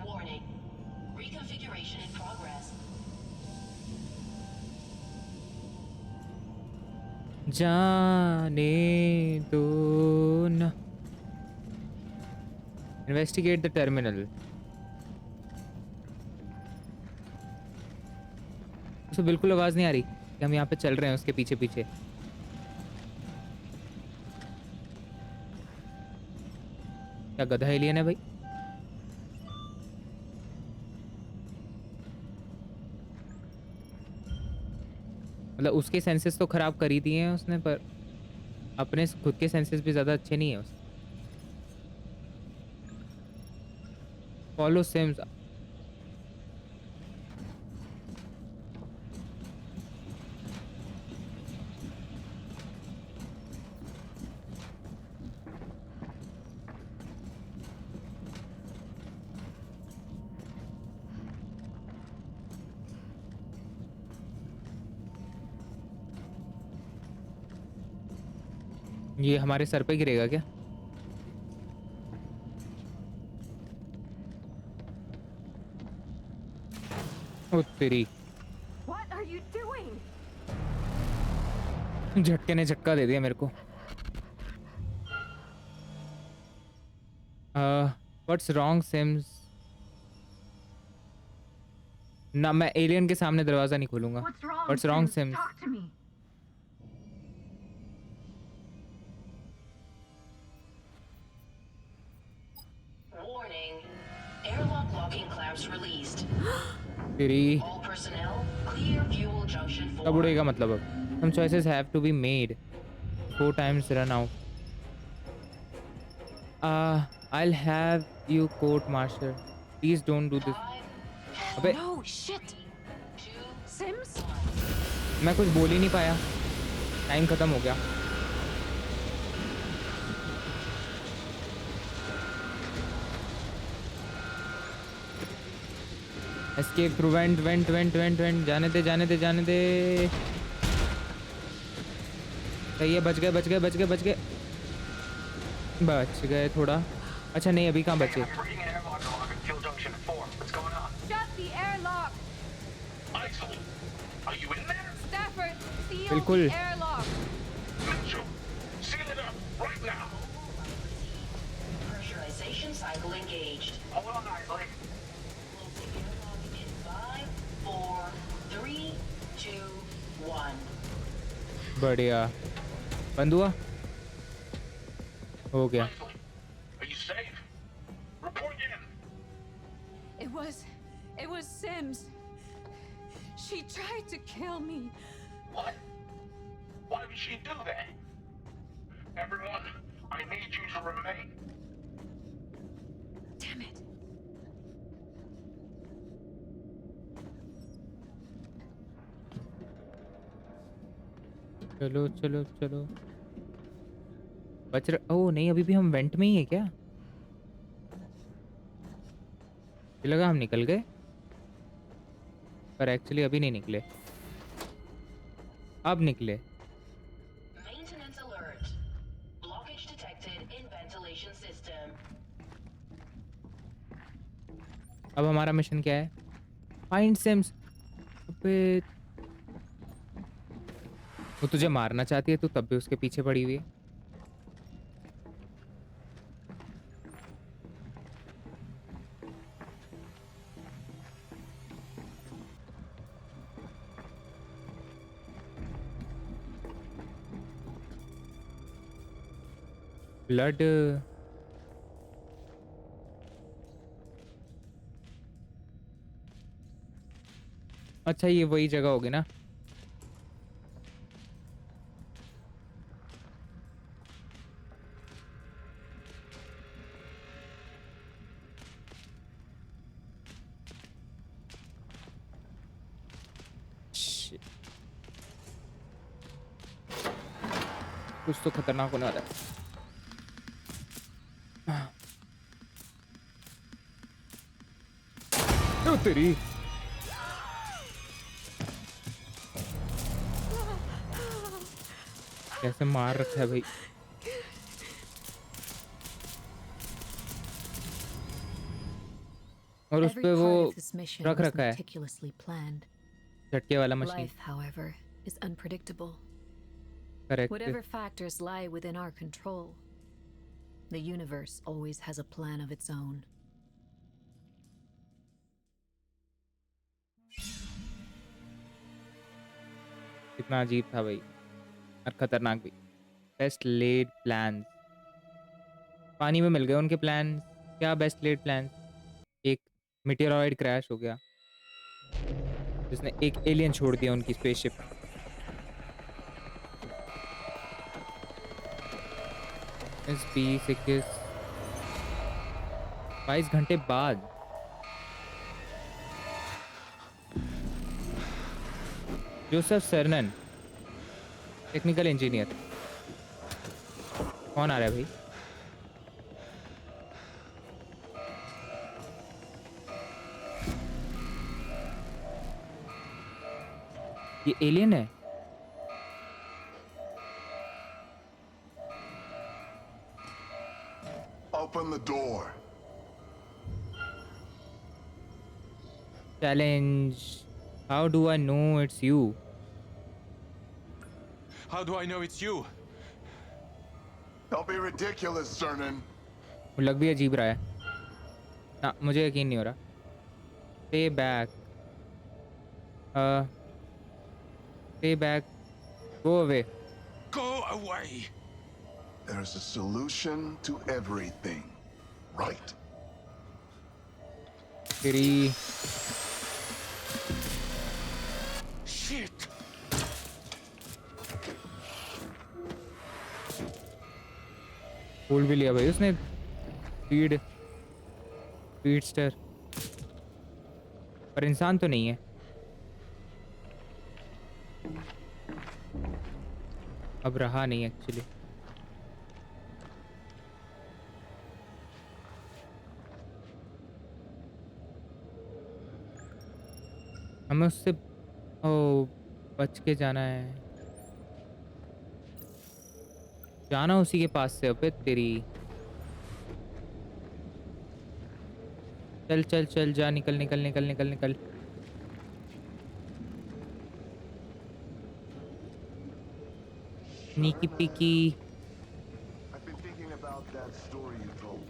Warning. Reconfiguration in progress. जाने दो ना। Investigate the terminal. उसे बिल्कुल आवाज नहीं आ रही कि हम यहाँ पे चल रहे हैं उसके पीछे पीछे। क्या गधा एलियन है भाई? मतलब उसके सेंसेस तो खराब कर ही दिए हैं उसने, पर अपने खुद के सेंसेस भी ज्यादा अच्छे नहीं है उसके। Follow Sims. ये हमारे सर पे गिरेगा क्या? ओ तेरी। What are you doing? झटके ने झटका दे दिया मेरे को। What's wrong Sims? ना, मैं एलियन के सामने दरवाजा नहीं खोलूंगा। What's wrong Sims? Talk to me. Warning. Airlock locking clamps released. तेरी। All personnel, clear fuel junction 4. कब उड़ेगा मतलब अब? Some choices have to be made. 4 times run out. I'll have you court martial. Please don't do this. अबे No, shit! Sims? मैं कुछ बोल ही नहीं पाया। टाइम खत्म हो गया। Escape through went went went went went. जाने दे जाने दे जाने दे। सही है, बच गए बच गए बच गए बच गए बच गए थोड़ा। अच्छा नहीं, अभी कहाँ बचे? Shut the airlock! Are you in there? Stafford, seal बिल्कुल। the airlock! Mitchell, seal it up right now. Pressurization cycle engaged. Hold on, Isley. Closing airlock in 5, 4, 3, 2, 1. बढ़िया। बंद हुआ। हो गया। Are you safe? Report in. It was Sims. She tried to kill me. What? Why would she do that? Everyone, I need you to remain. Damn it. चलो चलो चलो। बच रहा, ओह नहीं, अभी भी हम वेंट में ही है क्या? मुझे लगा हम निकल गए, पर एक्चुअली अभी नहीं निकले, अब निकले। Maintenance alert. Blockage detected in ventilation system. अब हमारा मिशन क्या है? Find Sims. अबे वो तुझे मारना चाहती है, तू तब भी उसके पीछे पड़ी हुई है। ब्लड। अच्छा ये वही जगह होगी ना? Shit. कुछ तो खतरनाक होने वाला है। ओ तेरी। कैसे मार रखा है भाई। और उस पे वो रख रखा है झटके वाला machine. Life, however, is unpredictable. Correct. Whatever factors lie within our control, the universe always has a plan of its own. कितना अजीब था भाई, और खतरनाक भी। Best laid plan. पानी में मिल गए उनके प्लान। क्या बेस्ट लेड प्लान? एक मीटेरॉइड क्रैश हो गया जिसने एक एलियन छोड़ दिया उनकी स्पेसशिप। इस 22 घंटे बाद जोसेफ सर्नन, टेक्निकल इंजीनियर। कौन आ रहा है भाई? ये एलियन है? Open the door. Challenge. How do I know it's you? How do I know it's you? Don't be ridiculous, Cernan. वो लग भी अजीब रहा है ना, मुझे यकीन नहीं हो रहा। Stay back. Stay back. Go away. Go away. There's a solution to everything, right? तेरी Shit. फूल भी लिया भाई उसने। स्पीडस्टर, पर इंसान तो नहीं है। अब रहा नहीं एक्चुअली। हमें उससे बच के जाना है। जाना उसी के पास से। अबे तेरी, चल चल चल जा, निकल निकल निकल निकल निकल। नीकी Peaky. I've been thinking about that story you told.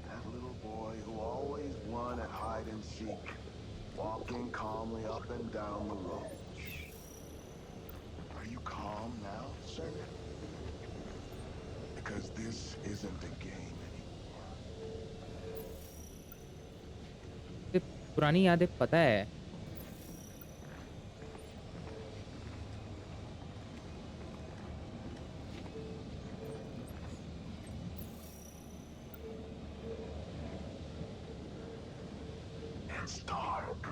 That little boy who always won at hide and seek, walking calmly up and down the road. Are you calm now, sir? Because this isn't a game anymore. ये पुरानी यादें पता है। It's dark.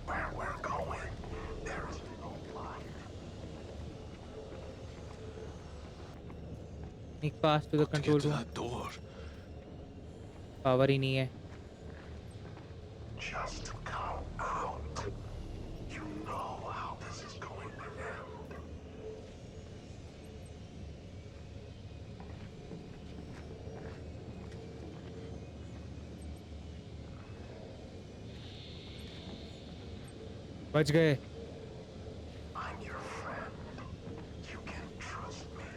Where we're going, there's no light. Sneak past to the control room. That door. Power ही नहीं है। Just come out. You know how this is going to end. बच गए। I'm your friend. You can trust me.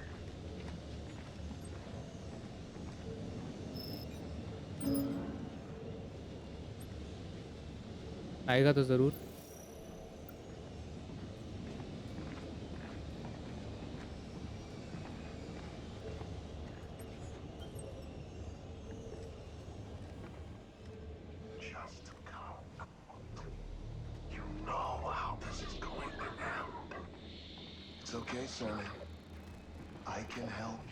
आएगा तो जरूर। Just come out. You know how this is going to end. It's okay, Sonny. I can help.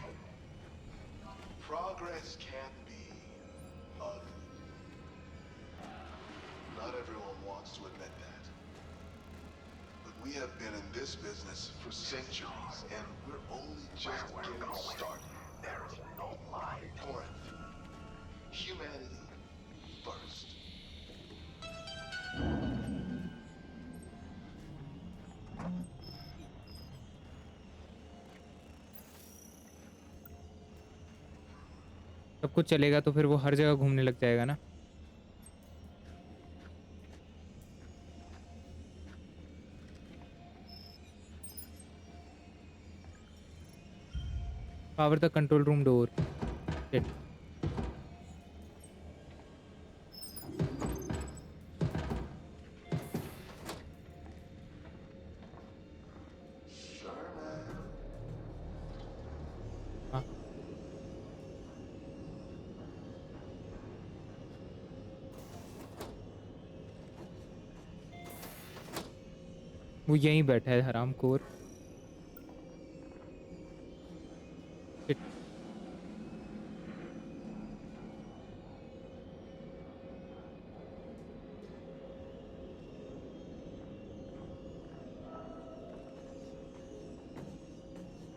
Progress can be ugly. Not everyone wants to admit that. But we have been in this business for centuries, and we're only just getting started. There is no light. Corinth. Humanity first. सब कुछ चलेगा तो फिर वो हर जगह घूमने लग जाएगा ना। Power the control room door. Shit. हाँ। वो यहीं बैठा है हरामखोर। Shit.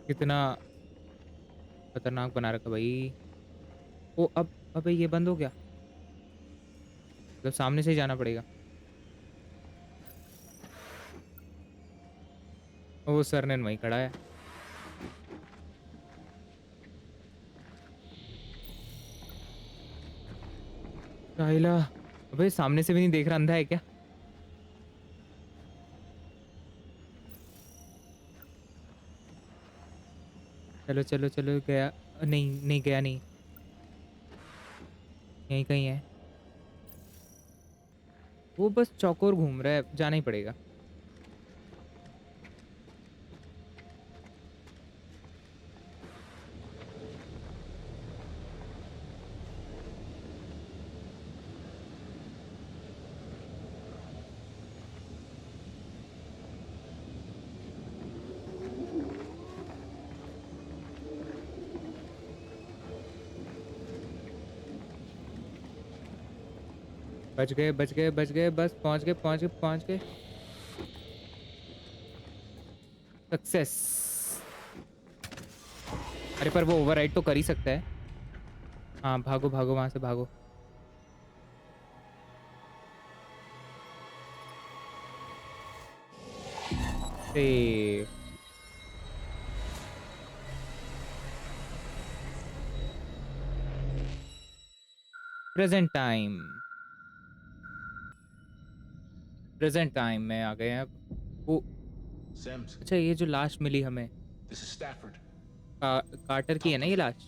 कितना खतरनाक बना रखा भाई। ओ अब अबे ये बंद हो गया। मतलब सामने से ही जाना पड़ेगा। वो सरनेन वहीं खड़ा है। साहिला अबे सामने से भी नहीं देख रहा, अंधा है क्या? चलो चलो चलो गया नहीं नहीं गया नहीं, यहीं कहीं है वो, बस चौकोर घूम रहा है, जाना ही पड़ेगा। बच गए बच गए बच गए, बस पहुंच गए पहुंच गए पहुंच गए। सक्सेस। अरे पर वो ओवरराइड तो कर ही सकता है। हाँ भागो भागो वहां से भागो। Save. Present time, present time में आ गए हैं अब। वो Sims, अच्छा ये जो लाश मिली हमें this is Stafford. कार्टर की है ना ये लाश?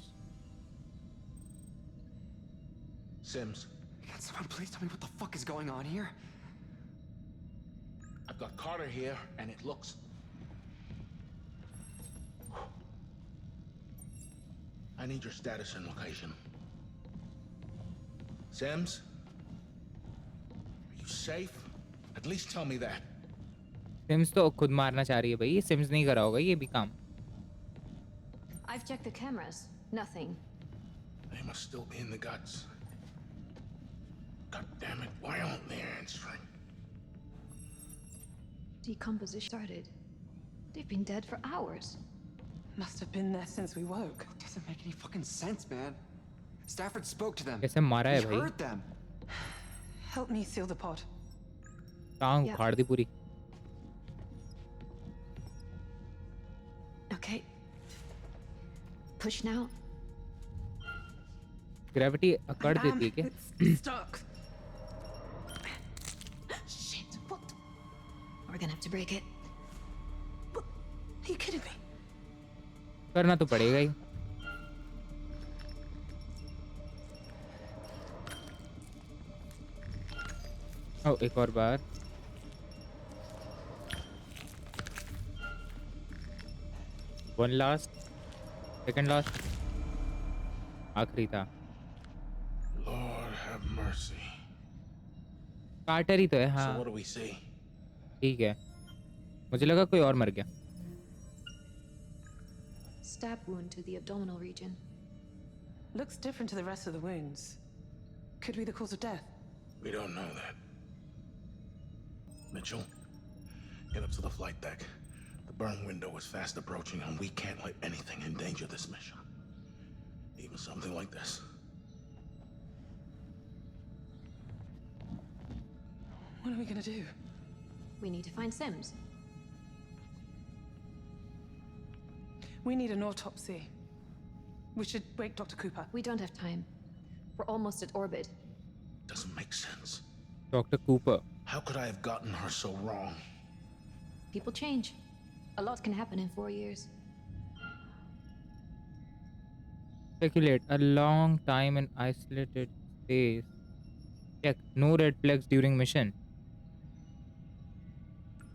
Sims, Can someone please tell me what the fuck is going on here? I've got Carter here, and it looks... I need your status and location. Sims? Are you safe? At least tell me that. Sims तो खुद मारना चाह रही है भाई, ये CIMS नहीं करा होगा ये भी काम. I've checked the cameras. Nothing. They must still be in the guts. God damn it, why aren't they answering? Decomposition started. They've been dead for hours. Must have been there since we woke. Doesn't make any fucking sense, man. Stafford spoke to them. कैसे मारा है We भाई? heard them. Help me seal the pod. टांग Yeah. उखाड़ दी पूरी. Okay. Push now. Gravity अकड़ देती है क्या? It's stuck. Shit. What? We're gonna have to break it. Are you kidding me? करना तो पड़ेगा ही. ओ एक और बार. One last, second last. आखिरी था. Lord have mercy. कार्टर ही तो है. So हाँ what do we see? ठीक है. मुझे लगा कोई और मर गया. Stab wound to the abdominal region. Looks different to the rest of the wounds. Could be the cause of death. We don't know that. Mitchell, get up to the flight deck. The burn window is fast approaching, and we can't let anything endanger this mission. Even something like this. What are we gonna do? We need to find Sims. We need an autopsy. We should wake Dr. Cooper. We don't have time. We're almost at orbit. Doesn't make sense. Dr. Cooper. How could I have gotten her so wrong? People change. A lot can happen in 4 years. Speculate. A long time in isolated space. Check. No red flags during mission.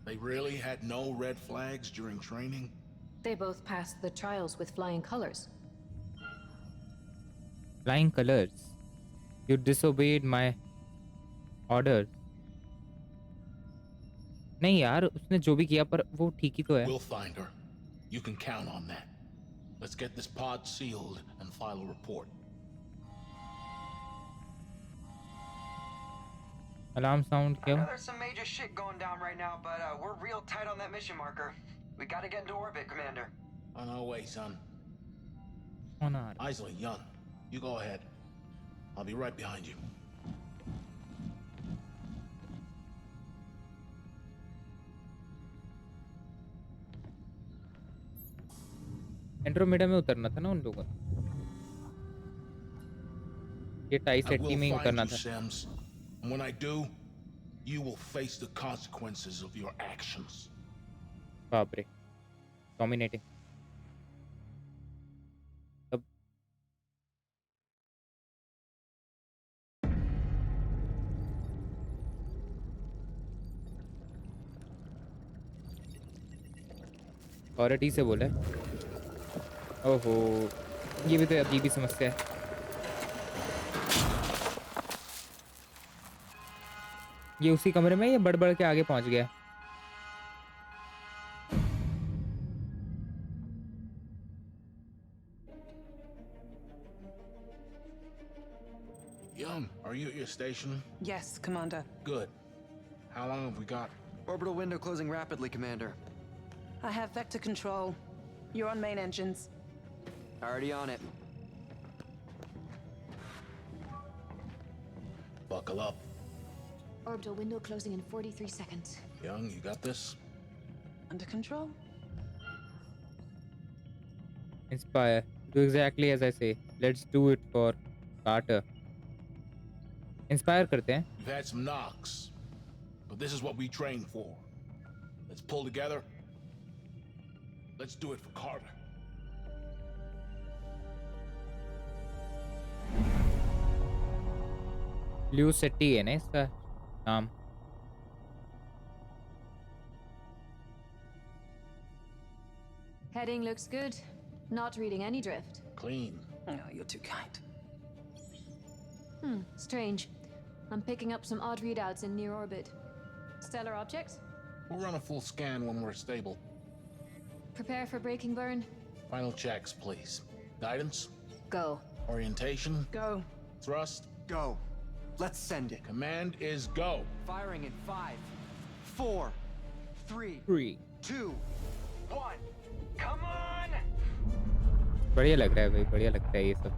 They really had no red flags during training? They both passed the trials with flying colors. Flying colors. You disobeyed my orders. नहीं यार, उसने जो भी किया पर वो ठीक ही तो है. We'll find her. You can count on that. Let's get this pod sealed and file a report. Alarm sound I क्या? know there's some major shit going down right now, but we're real tight on that mission marker. We gotta get into orbit, Commander. On our way, son. On our way. Isley, Young, you go ahead. I'll be right behind you. Andromeda में उतरना था ना उन लोगों को. ये tie I Shetty will में ही find उतरना you, था. Sims. And when I do, you will face the consequences of your actions. बाप रे. Dominating. अब ऑलरेडी से बोला है. ओहो, ये भी तो अजीब ही समस्या है. ये उसी कमरे में ये बढ़ बढ़ के आगे पहुंच गया. Young, are you at your station? Yes, Commander. Good. How long have we got? Orbital window closing rapidly, Commander. I have vector control. You're on main engines. Already on it. Buckle up. Orbital window closing in 43 seconds. Young, you got this? Under control? Inspire. Do exactly as I say. Let's do it for Carter. Inspire करते हैं. We've had some knocks, but this is what we trained for. Let's pull together. Let's do it for Carter. ल्यूसेटी है ना इसका नाम. Heading looks good. Not reading any drift. Clean. Oh, you're too kind. Strange. I'm picking up some odd readouts in near orbit. Stellar objects? We'll run a full scan when we're stable. Prepare for braking burn. Final checks, please. Guidance? Go. Orientation? Go. Thrust? Go. Let's send it. Command is go. Firing in 5, 4, 3, 3 2, 1. Come on! बढ़िया लग रहा है भाई, बढ़िया लगता है ये सब,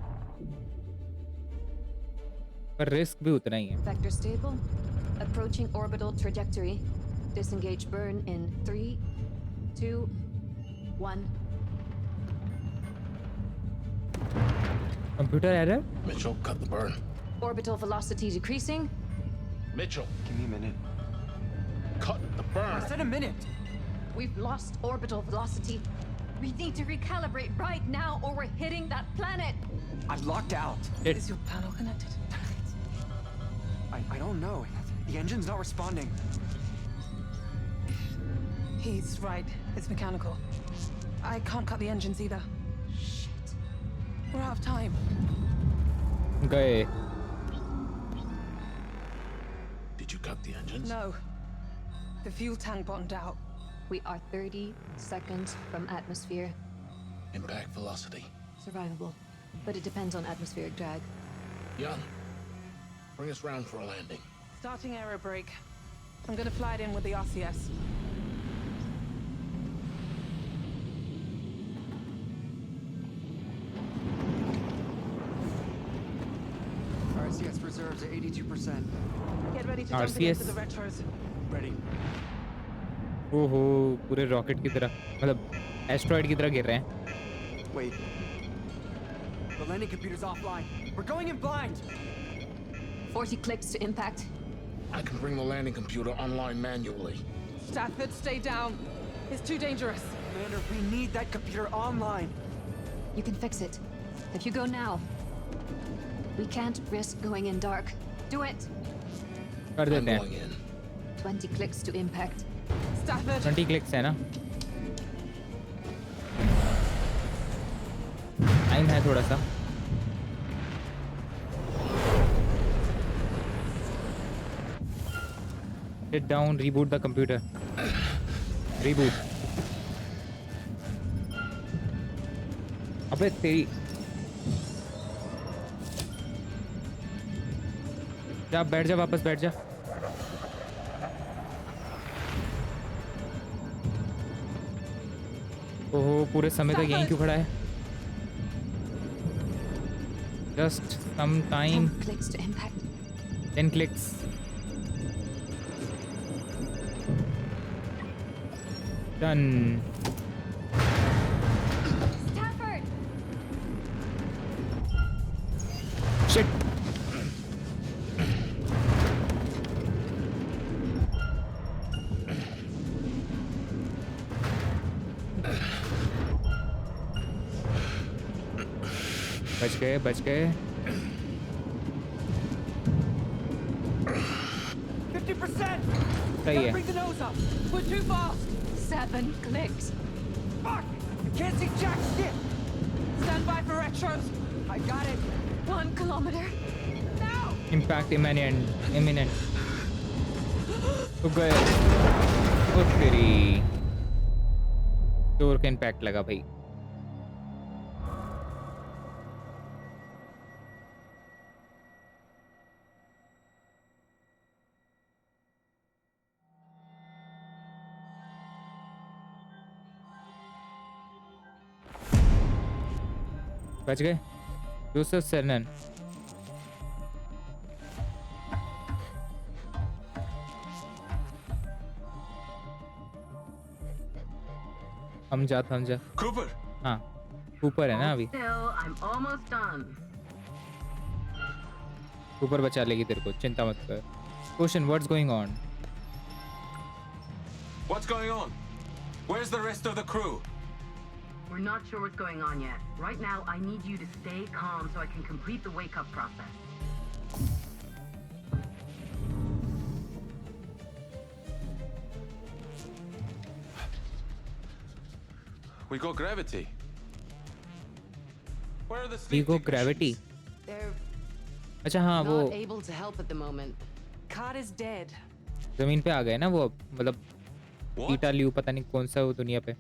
पर रिस्क भी उतना ही है. Vector stable. Approaching orbital trajectory. Disengage burn in 3, 2, 1. Computer error? Mitchell, cut the burn. Orbital velocity decreasing. Mitchell, Give me a minute. cut the burn. I said a minute! We've lost orbital velocity. We need to recalibrate right now or we're hitting that planet. I'm locked out. Is your panel connected? I don't know. The engine's not responding. He's right. It's mechanical. I can't cut the engines either. Shit. We're out of time. गए. Did you cut the engines? No. The fuel tank bottomed out. We are 30 seconds from atmosphere. Impact velocity. Survivable. But it depends on atmospheric drag. Young, bring us round for a landing. Starting aero brake. I'm gonna fly it in with the RCS. RCS reserves at 82%. Get ready to dump it RCS. into the retros. Ready. ओहो, पूरे rocket की तरह, मतलब asteroid की तरह गिर रहे हैं. Wait. The landing computer's offline. We're going in blind! 40 clicks to impact. I can bring the landing computer online manually. Stafford, stay down. It's too dangerous. Commander, we need that computer online. You can fix it. If you go now. We can't risk going in dark. Do it. कर I'm देते going हैं. in. 20 clicks to impact. Stafford. 20 clicks है ना. Time है थोड़ा सा. Sit down, reboot the computer. Reboot. अबे तेरी. जा बैठ जा, वापस बैठ जा. ओहो, पूरे समय तक यहीं क्यों खड़ा है? Just some time. 10 clicks to impact. 10 clicks. Done. Stafford! Shit. बच गए, बच गए. 50%! सही है. Bring the nose up! We're too fast! 7 clicks. Fuck! I can't see jack shit! Stand by for retros. I got it! 1 kilometer. Now! Impact imminent. Imminent. तो गए. ओ तेरी. जोर का इम्पैक्ट लगा भाई. बच गए. जोसेफ सेरनन. हम जा. Cooper! हाँ, ऊपर है ना अभी. Still, I'm almost done. ऊपर बचा लेगी तेरे को, चिंता मत कर. Question, what's going on? What's going on? Where's the rest of the crew? We're not sure what's going on yet. Right now, I need you to stay calm so I can complete the wake-up process. We got gravity. Where are the ego sleep gravity They're अच्छा हाँ वो not able to help at the moment. Carter's dead. जमीन पे आ गए ना वो अब मतलब What? पीटा लियो पता नहीं कौन सा वो दुनिया पे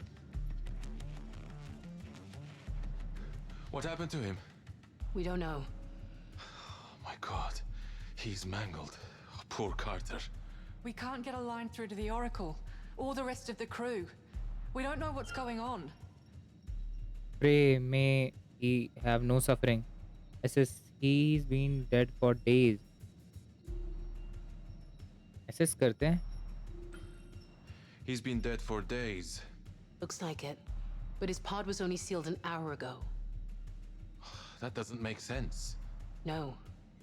What happened to him? We don't know. Oh my god. He's mangled. Oh, poor Carter. We can't get a line through to the Oracle or the rest of the crew. We don't know what's going on. pray may he have no suffering assess he's been dead for days assess करते हैं He's been dead for days. Looks like it. But his pod was only sealed an hour ago. That doesn't make sense. No,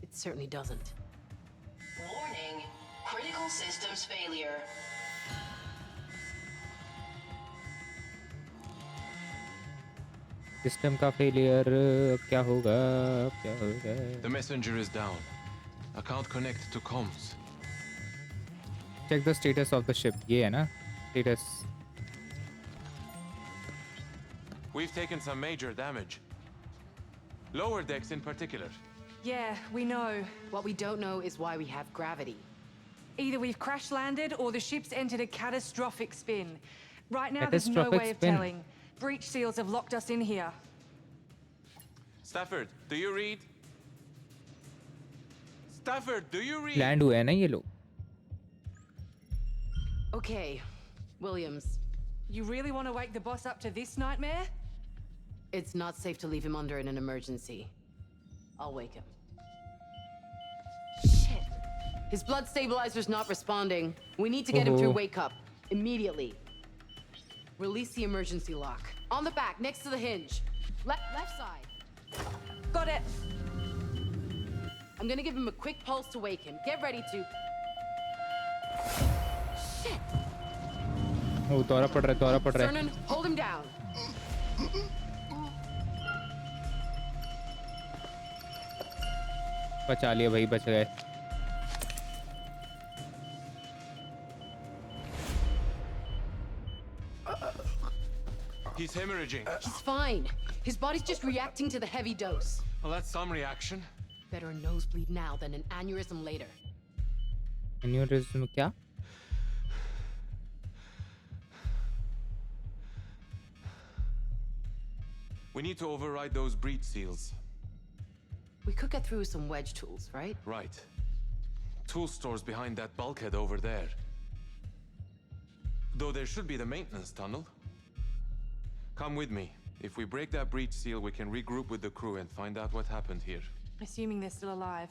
it certainly doesn't. Warning. Critical systems failure. System का failure क्या होगा क्या होगा The messenger is down. I can't connect to comms. check the status of the ship ये है ना status We've taken some major damage. Lower decks in particular. Yeah, we know. What we don't know is why we have gravity. Either we've crash landed or the ship's entered a catastrophic spin. Right now, there's no Catastrophic way of spin. telling. Breach seals have locked us in here. Stafford, do you read? Stafford, do you read? Land हुए हैं ना ये लोग Okay, Williams. You really want to wake the boss up to this nightmare? It's not safe to leave him under in an emergency. I'll wake him. Shit. His blood stabilizer's not responding. We need to get him through wake up. Immediately. Release the emergency lock. On the back, next to the hinge. Left side. Got it. I'm gonna give him a quick pulse to wake him. Get ready to... Shit! वो दौरा पड़ रहा है Cernan, hold him down. बचा लिया भाई बच गए He's hemorrhaging. He's fine. His body's just reacting to the heavy dose. Well, that's some reaction. Better a nosebleed now than an aneurysm later. Aneurysm क्या We need to override those breach seals. We could get through with some wedge tools, right? Right. Tool stores behind that bulkhead over there. Though there should be the maintenance tunnel. Come with me. If we break that breach seal, we can regroup with the crew and find out what happened here. Assuming they're still alive.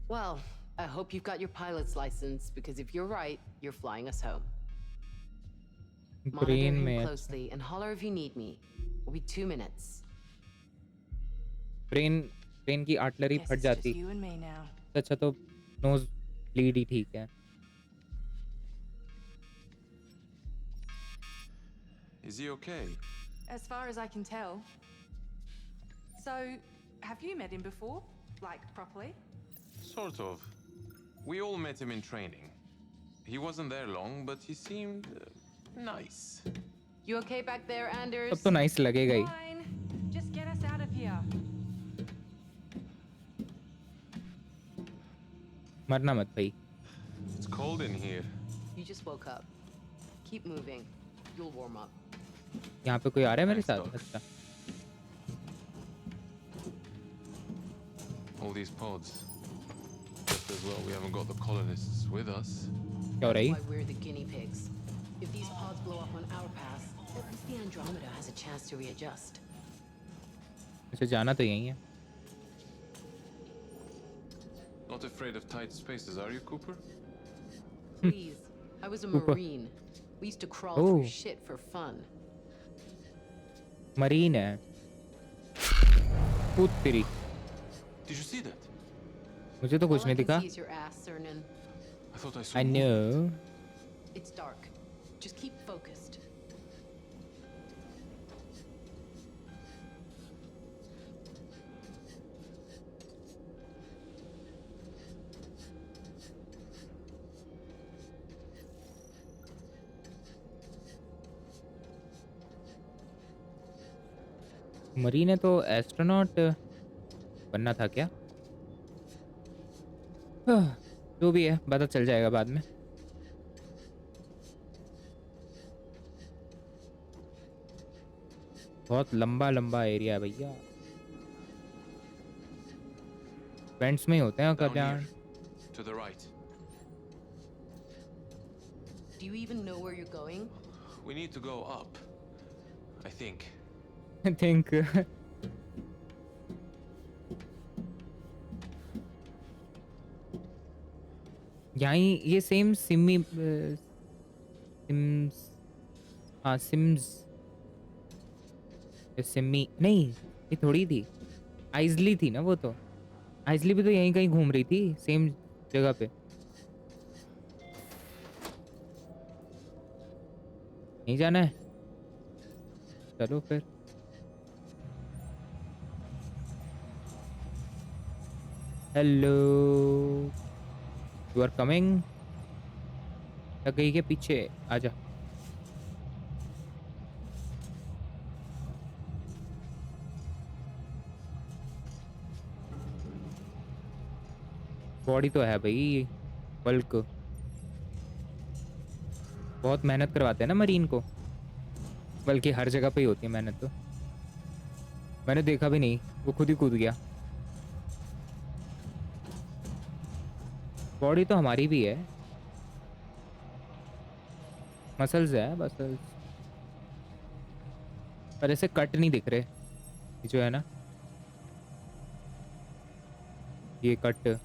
Well, I hope you've got your pilot's license, because if you're right, you're flying us home. Monitor brain him में closely and holler if you need me. It'll be 2 minutes. Brain की artillery Guess फट it's जाती just you and me now. अच्छा तो nose bleed ही ठीक है Is he okay? As far as I can tell. So, have you met him before? Like, properly? Sort of. We all met him in training. He wasn't there long, but he seemed nice. You okay back there, Anders? अब तो nice लगेगा ही Fine. Just get us out of here. मरना मत भाई It's cold in here. You just woke up. Keep moving. You'll warm up. यहाँ पे कोई आ रहा है मेरे साथ अच्छा All these pods. Just as well we haven't got the colonists with us. क्या हो रही Why we're the guinea pigs. If these pods blow up on our path, at least the Andromeda has a chance to readjust. अच्छा जाना तो यही है Not afraid of tight spaces, are you, Cooper? Please. I was a Cooper. Marine. We used to crawl Oh. through shit for fun. Marine है कूद तेरी Did you see that? मुझे तो कुछ All नहीं I can दिखा see is your ass, Cernan. I thought I saw. I know It's dark. Just keep focused. मरी ने तो एस्ट्रोनॉट बनना था क्या? जो भी है पता चल जाएगा बाद में। बहुत लंबा लंबा एरिया है भैया। वेंट्स में ही होते हैं Down Kalyan. here, to the right. Do you even know where you're going? We need to go up, I think. I think यहीं ये सेम सिम्स हाँ सिम्स सिमी नहीं, ये थोड़ी थी। आइजली थी ना वो तो। आइजली भी तो यहीं कहीं घूम रही थी सेम जगह पे। नहीं जाना है, चलो फिर। Hello, you are coming. लग गई के पीछे आजा। बॉडी तो है भाई, बल्क। बहुत मेहनत करवाते हैं ना मरीन को, बल्कि हर जगह पे ही होती है मेहनत तो। मैंने देखा भी नहीं, वो खुद ही कूद गया। बॉडी तो हमारी भी है, मसल्स है मसल्स, पर ऐसे कट नहीं दिख रहे। ये जो है ना, ये cut.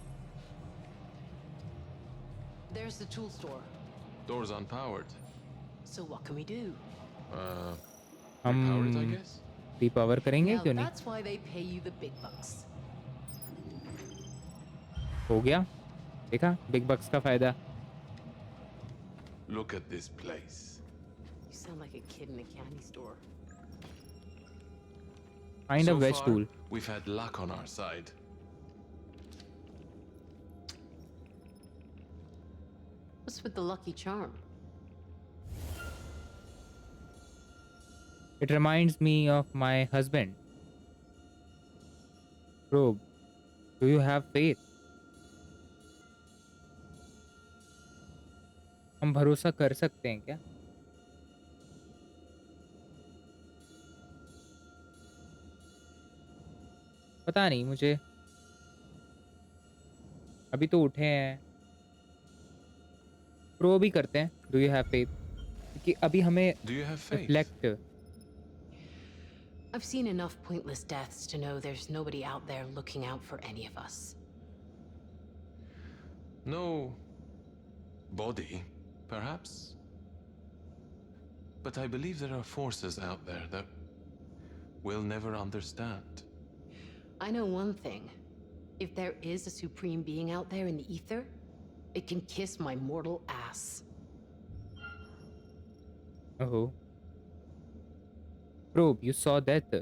There's the tool store. Door's unpowered. So what can we do? Repower it, I हम guess? रिपावर करेंगे Now क्यों नहीं? that's why they pay you the big bucks. हो गया, देखा बिग बक्स का फायदा। Look at this place. You sound like a kid in a candy store. Find a So वेज far, tool. we've had luck on our side. What's with the lucky charm? It reminds me of my husband. Probe, do you have faith? हम भरोसा कर सकते हैं क्या? पता नहीं मुझे, अभी तो उठे हैं। प्रोब ही करते हैं, डू यू हैव फेथ, क्योंकि अभी हमें Do you have faith? Reflect. I've seen enough pointless deaths to know there's nobody out there looking out for any of us. No body, perhaps. But I believe there are forces out there that we'll never understand. I know one thing. If there is a supreme being out there in the ether, it can kiss my mortal ass. Oh. Probe, you saw death.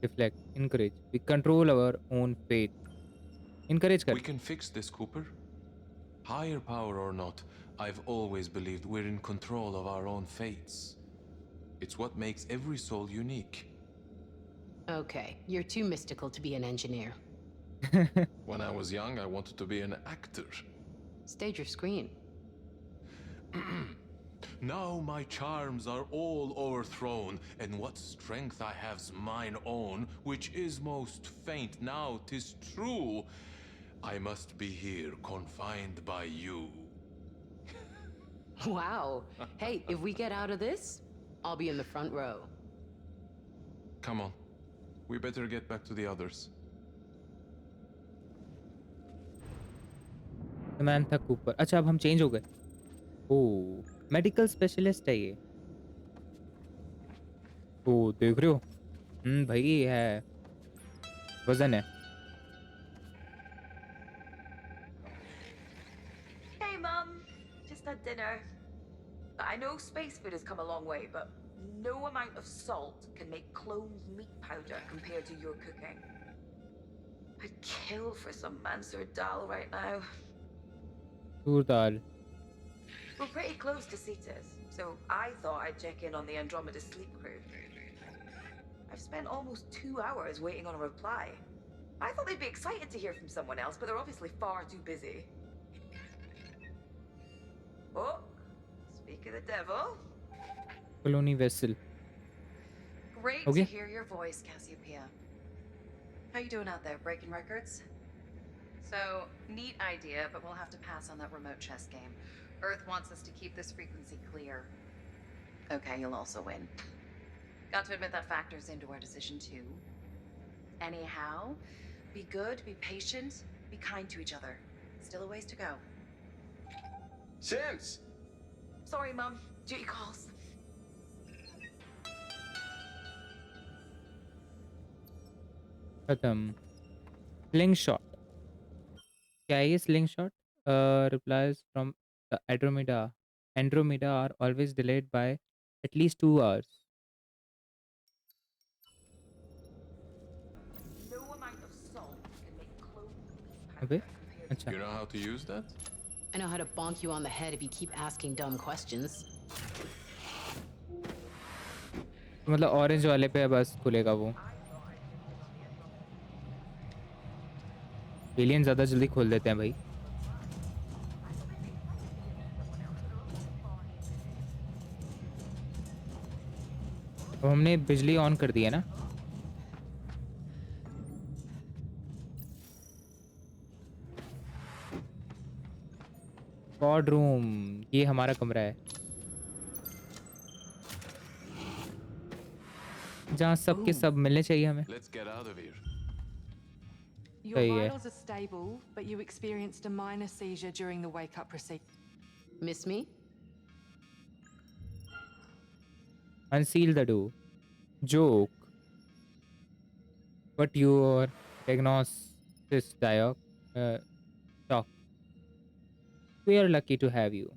Reflect, encourage. We control our own fate. Encourage कर। We can fix this, Cooper. Higher power or not, I've always believed we're in control of our own fates. It's what makes every soul unique. Okay, you're too mystical to be an engineer. When I was young, I wanted to be an actor. Stage or screen. Now my charms are all overthrown, and what strength I have's mine own, which is most faint. Now 'tis true, I must be here, confined by you. Wow. Hey, if we get out of this, I'll be in the front row. Come on. We better get back to the others. Samantha Cooper। अच्छा अब हम change हो गए। ओह, medical specialist है ये। ओह देख रहे हो, भाई ये है, वजन है। Hey, Mum. Just had dinner. I know space food has come a long way, but no amount of salt can make cloned meat powder compared to your cooking. I'd kill for some Mansur dal right now. Toor dal. We're pretty close to Cetus, so I thought I'd check in on the Andromeda sleep crew. I've spent almost 2 hours waiting on a reply. I thought they'd be excited to hear from someone else, but they're obviously far too busy. Oh, speak of the devil. Colony vessel. Great Okay. to hear your voice, Cassiopeia. How you doing out there, breaking records? So, neat idea, but we'll have to pass on that remote chess game. Earth wants us to keep this frequency clear. Okay, you'll also win. Got to admit that factors into our decision too. Anyhow, be good, be patient, be kind to each other. Still a ways to go. Sims! Sorry, Mum. Duty calls. खत्म. Slingshot. क्या है ये slingshot? Replies from the Andromeda are always delayed by at least 2 hours. No amount of salt can make clothes. अबे अच्छा. You know how to use that? I know how to bonk you on the head if you keep asking dumb questions. मतलब orange वाले पे बस खुलेगा वो. Alien ज़्यादा जल्दी खोल देते हैं भाई. अब हमने बिजली ऑन कर दी है ना. Cord room. ये हमारा कमरा है जहाँ सबके सब मिलने चाहिए हमें. Let's get out of here. Your Hey, yeah. vitals are stable, but you experienced a minor seizure during the wake-up procedure. Miss me? Unseal the door. Joke. But your diagnosis doc. We are lucky to have you.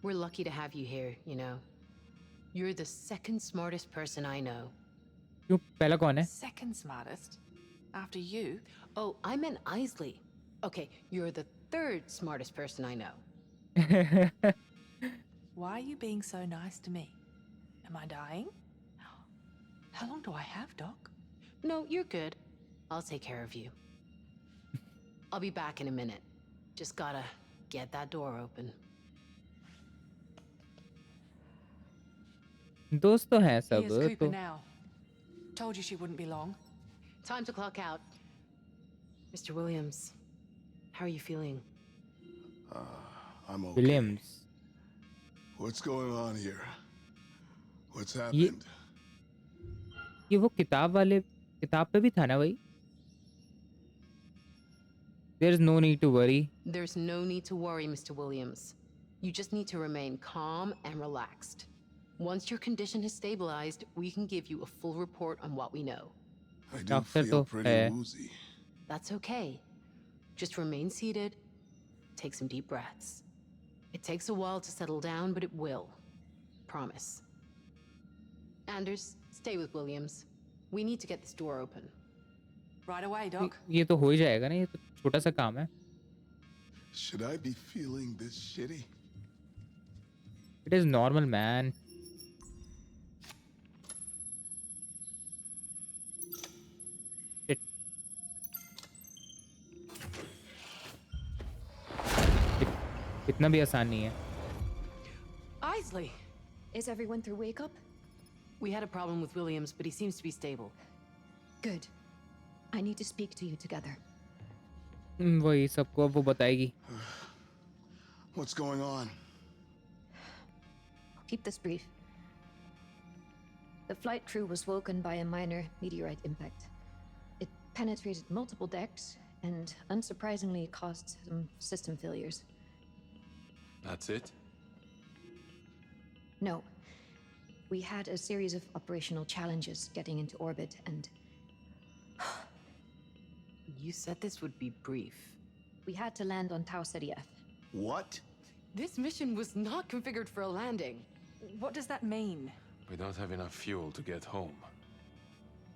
We're lucky to have you here, you know. You're the second smartest person I know. क्यों पहला कौन है? Second smartest? After you? Oh, I meant Isley. Okay, you're the third smartest person I know. Why are you being so nice to me? Am I dying? How long do I have, Doc? No, you're good. I'll take care of you. I'll be back in a minute. Just gotta get that door open. दोस्त तो हैं सब Here's Cooper तो. now. Told you she wouldn't be long. Time to clock out. Mr. Williams, how are you feeling? I'm okay. Williams. What's going on here? What's ये happened? ये वो किताब पे भी था ना भाई. There's no need to worry. There's no need to worry, Mr. Williams. You just need to remain calm and relaxed. Once your condition has stabilized, we can give you a full report on what we know. I do doctor feel तो pretty है. woozy. That's okay. Just remain seated. Take some deep breaths. It takes a while to settle down, but it will. Promise. Anders, stay with Williams. We need to get this door open. Right away, Doc. ये तो हो ही जाएगा ना. ये तो छोटा सा काम है. Should I be feeling this shitty? It is normal, man. Shit. इतना भी आसान नहीं है. Isley! Is everyone through wake up? We had a problem with Williams, but he seems to be stable. Good. I need to speak to you together. वही सबको अब वो बताएगी. What's going on? I'll keep this brief. The flight crew was woken by a minor meteorite impact. It penetrated multiple decks and, unsurprisingly, caused some system failures. That's it? No. We had a series of operational challenges getting into orbit, and You said this would be brief. we had to land on Tau Ceti F. What? This mission was not configured for a landing. What does that mean? We don't have enough fuel to get home.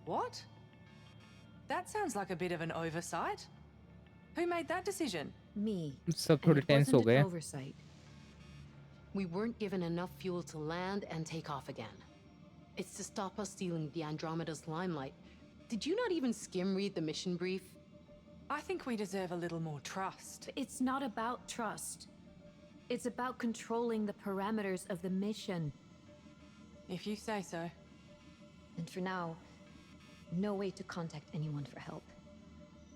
What? That sounds like a bit of an oversight. Who made that decision? Me. सब And थोड़े it tense हो wasn't गए. an oversight. We weren't given enough fuel to land and take off again. It's to stop us stealing the Andromeda's limelight. Did you not even skim read the mission brief? I think we deserve a little more trust. It's not about trust. It's about controlling the parameters of the mission. If you say so. And for now, no way to contact anyone for help.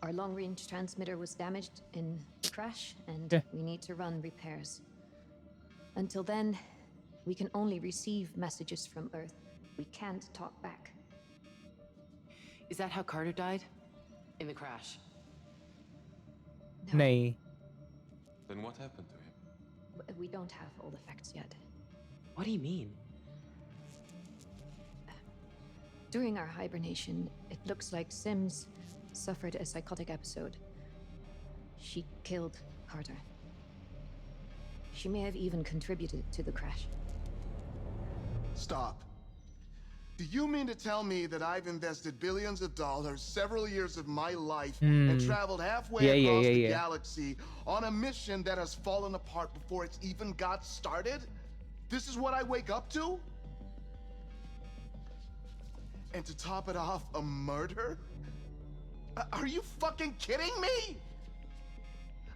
Our long-range transmitter was damaged in the crash, and we need to run repairs. Until then, we can only receive messages from Earth. We can't talk back. Is that how Carter died? In the crash? नहीं. Then what happened to him? We don't have all the facts yet. What do you mean? During our hibernation, it looks like Sims suffered a psychotic episode. She killed Carter. She may have even contributed to the crash. Stop. Do you mean to tell me that I've invested billions of dollars, several years of my life, and traveled halfway across the galaxy on a mission that has fallen apart before it's even got started? This is what I wake up to? And to top it off, a murder? Are you fucking kidding me?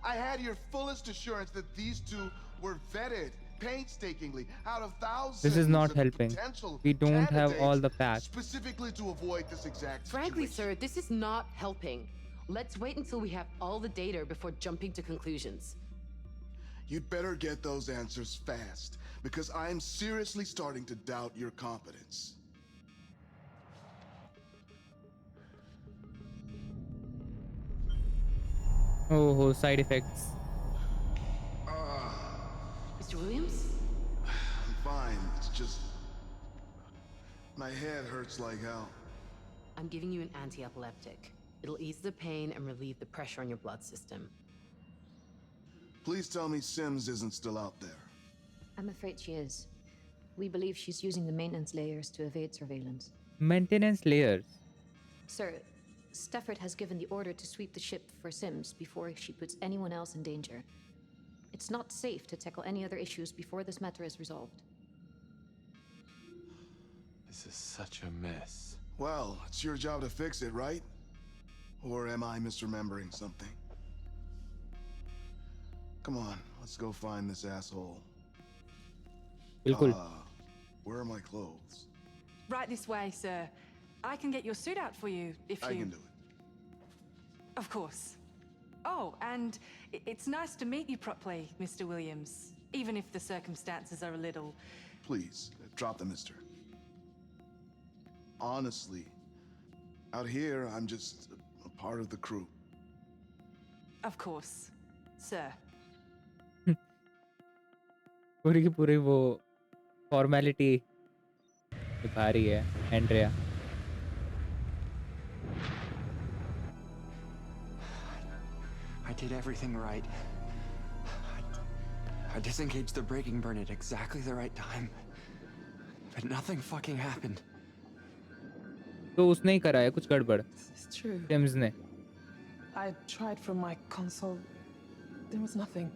I had your fullest assurance that these two were vetted painstakingly out of thousands. This is not of helping. potential We don't have all the candidates facts. specifically to avoid this exact Frankly, situation. sir, this is not helping. Let's wait until we have all the data before jumping to conclusions. You'd better get those answers fast, because I'm seriously starting to doubt your competence. Oh, side effects. Mr. Williams? I'm fine. It's just my head hurts like hell. I'm giving you an anti-epileptic. It'll ease the pain and relieve the pressure on your blood system. Please tell me Sims isn't still out there. I'm afraid she is. We believe she's using the maintenance layers to evade surveillance. Maintenance layers. Sir, Stafford has given the order to sweep the ship for Sims before she puts anyone else in danger. It's not safe to tackle any other issues before this matter is resolved. This is such a mess. Well, it's your job to fix it, right? Or am I misremembering something? Come on, let's go find this asshole. बिल्कुल. Where are my clothes? Right this way, sir. I can get your suit out for you if you... I can do it. Of course. Oh, and it's nice to meet you properly, Mr. Williams. Even if the circumstances are a little... Please, drop the mister. Honestly, out here, I'm just a part of the crew. Of course, sir. पूरी की पूरी वो formality दिखा रही है Andrea. I did everything right. I disengaged the braking burn at exactly the right time. But nothing fucking happened. तो उसने ही करा है कुछ गड़बड़. It's true. सिम्स ने. I tried from my console. There was nothing.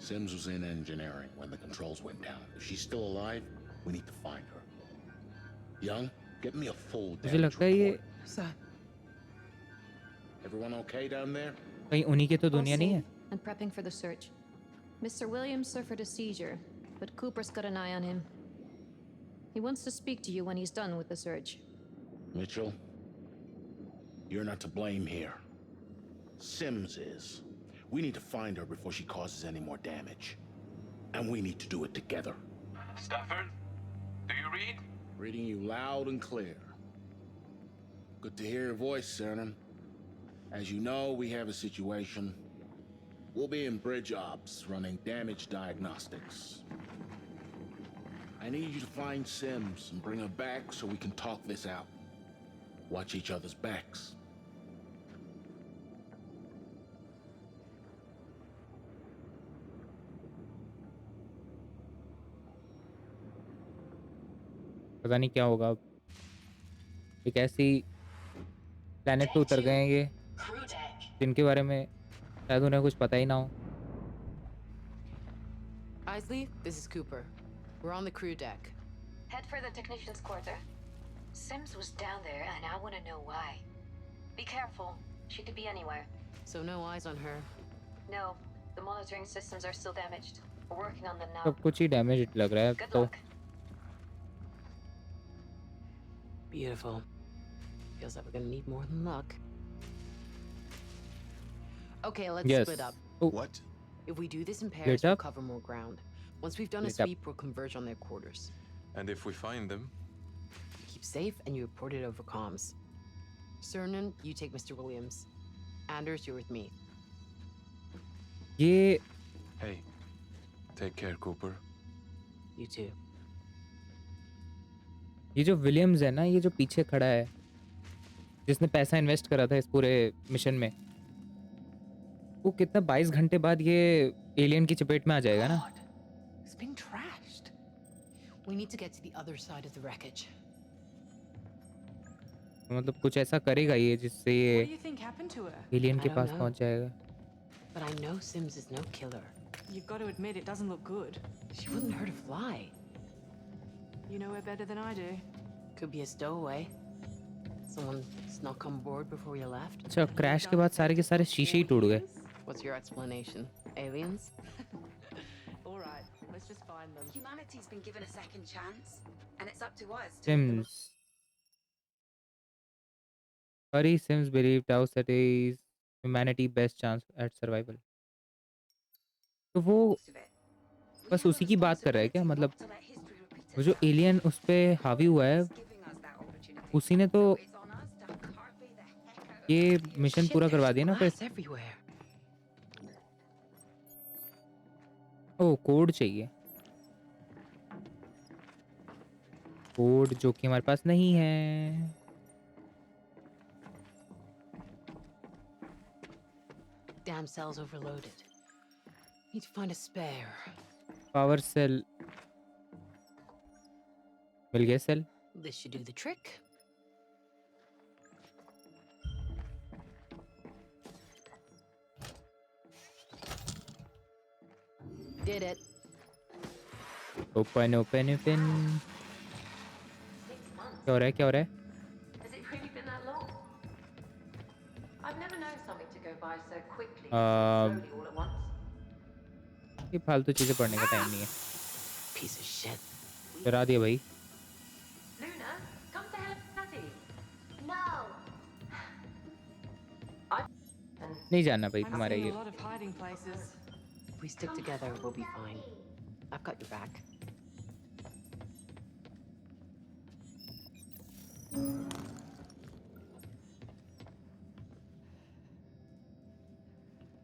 Sims was in engineering when the controls went down. If she's still alive, we need to find her. Young, get me a full मुझे damage लगता है ये report. Sir. Everyone okay down there? कहीं उन्हीं की तो दुनिया नहीं है. And prepping for the search. Mr. Williams suffered a seizure, but Cooper's got an eye on him. He wants to speak to you when he's done with the search. Mitchell, you're not to blame here. Sims is. We need to find her before she causes any more damage. And we need to do it together. Stafford, do you read? Reading you loud and clear. Good to hear your voice, Cernan. As you know, we have a situation. We'll be in bridge ops running damage diagnostics. I need you to find Sims and bring her back so we can talk this out. Watch each other's backs. पता नहीं क्या होगा अब. एक ऐसी planet पे उतर गए हैं ये जिनके बारे में शायद उन्हें कुछ पता ही ना हो. Isley, this is Cooper. We're on the crew deck. Head for the technician's quarter. Sims was down there, and I want to know why. Be careful. She could be anywhere. So no eyes on her. No, the monitoring systems are still damaged. We're working on them now. सब कुछ ही damage लग रहा है Good तो luck. Beautiful. Feels like we're gonna need more than luck. Okay, let's Yes. split up. Oh. What? If we do this in pairs, Split we'll up? cover more ground. Once we've done a Split up. sweep, we'll converge on their quarters. And if we find them, Keep safe, and you report it over comms. Cernan, you take Mr. Williams. Anders, you're with me. ये hey, take care, Cooper. You too. ये जो Williams है ना, ये जो पीछे खड़ा है, जिसने पैसा इन्वेस्ट करा था इस पूरे मिशन में, वो कितना 22 घंटे बाद ये एलियन की चपेट में आ जाएगा ना। It's been trashed. We need to get to the other side of the wreckage. मतलब कुछ ऐसा करेगा ये जिससे What ये do you think happened to her? Alien के I don't पास know. पहुंच जाएगा। But I know Sims is no killer. You've got to admit it doesn't look good. She wouldn't hurt a fly. You know her better than I do. Could be a stowaway. Someone snuck on board before you left. अच्छा, crash के बाद सारे के सारे शीशे ही टूट गए। What's your explanation? Aliens? All right, let's just find them. Humanity's been given a second chance, and it's up to us to. Sims. Hurry, Sims believed Tau City's humanity best chance at survival. तो वो बस उसी की बात कर रहा है क्या? मतलब वो जो एलियन उस पे हावी हुआ है, उसी ने तो ये मिशन पूरा करवा दिया ना फिर। Glass everywhere. ओ, कोड चाहिए। कोड जो कि हमारे पास नहीं है। Damn cell's overloaded. Need to find a spare. Power cell मिल गया cell. This should do the trick. Did it. Open open open. क्या हो रहा है, क्या हो रहा है? Has it really been that long? I've never known something to go by so quickly, Um, slowly all at once. ये फालतू चीजें पढ़ने का टाइम नहीं है। Piece of shit. डरा दिया भाई। Luna, come say hello to Daddy. No. नहीं जानना भाई I'm तुम्हारा seeing ये। a lot of hiding places. If we stick together, we'll be fine. I've got your back.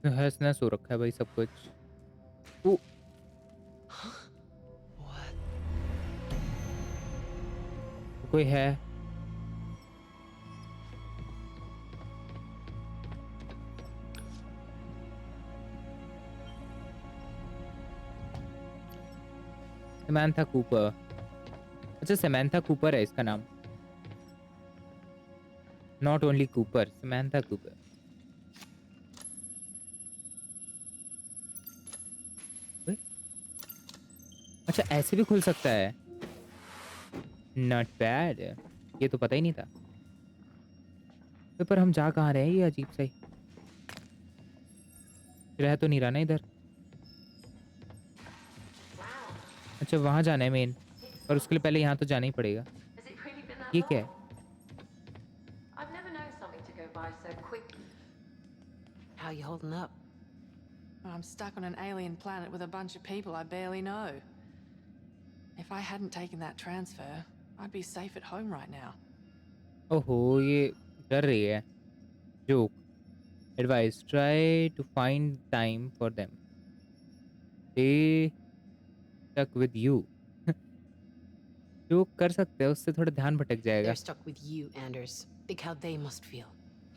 हंसना सो रखा है भाई सब कुछ। ओ, कोई है? Samantha Cooper. अच्छा, समैंथा कूपर है इसका नाम। Not only Cooper, Samantha Cooper. अच्छा, ऐसे भी खुल सकता है। Not bad. ये तो पता ही नहीं था। तो पर हम जा कहाँ रहे हैं? ये अजीब सा ही रह तो नहीं रहा ना इधर। अच्छा, वहाँ जाना है मेन, और उसके लिए पहले यहाँ तो जाना ही पड़ेगा। Has it really been that ये long? क्या है? I've never known something to go by so quickly. How you holding up? I'm stuck on an alien planet with a bunch of people I barely know. If I hadn't taken that transfer, I'd be safe at home right now. ओहो, ये डर रही है। Joke. Advice, try to find time for them, they stuck with you. जो कर सकते हैं उससे थोड़ा ध्यान भटक जाएगा। They're stuck with you, Anders. Think how they must feel.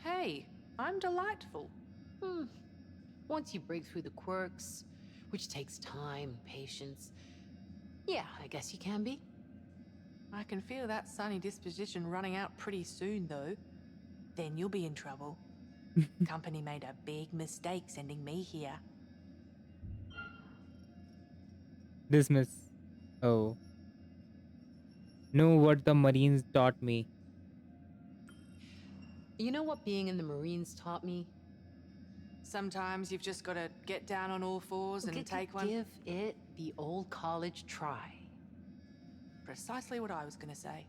Hey, I'm delightful. Once you break through the quirks, which takes time, patience. Yeah, I guess you can be. I can feel that sunny disposition running out pretty soon, though. Then you'll be in trouble. Company made a big mistake sending me here. Dismiss. Oh. Know what the Marines taught me. You know what being in the Marines taught me? Sometimes you've just got to get down on all fours and take one. Give it the old college try. Precisely what I was going to say.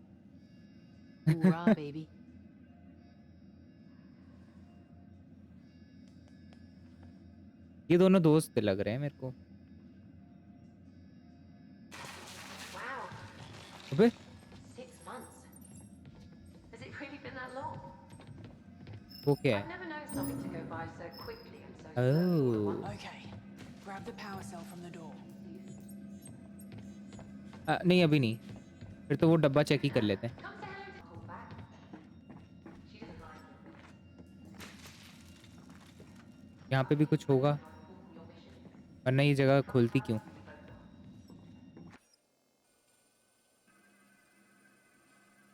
Hoorah, baby. ये दोनों दोस्त लग रहे हैं मेरे को. Wow, अबे 6 months. Has it really been that long? वो क्या I've है? never known something to go by so quickly and so Oh. Okay. Grab the power cell from the door. नहीं अभी नहीं. फिर तो वो डब्बा चेक ही कर लेते हैं. यहाँ पे भी कुछ होगा वरना ये जगह खोलती क्यों?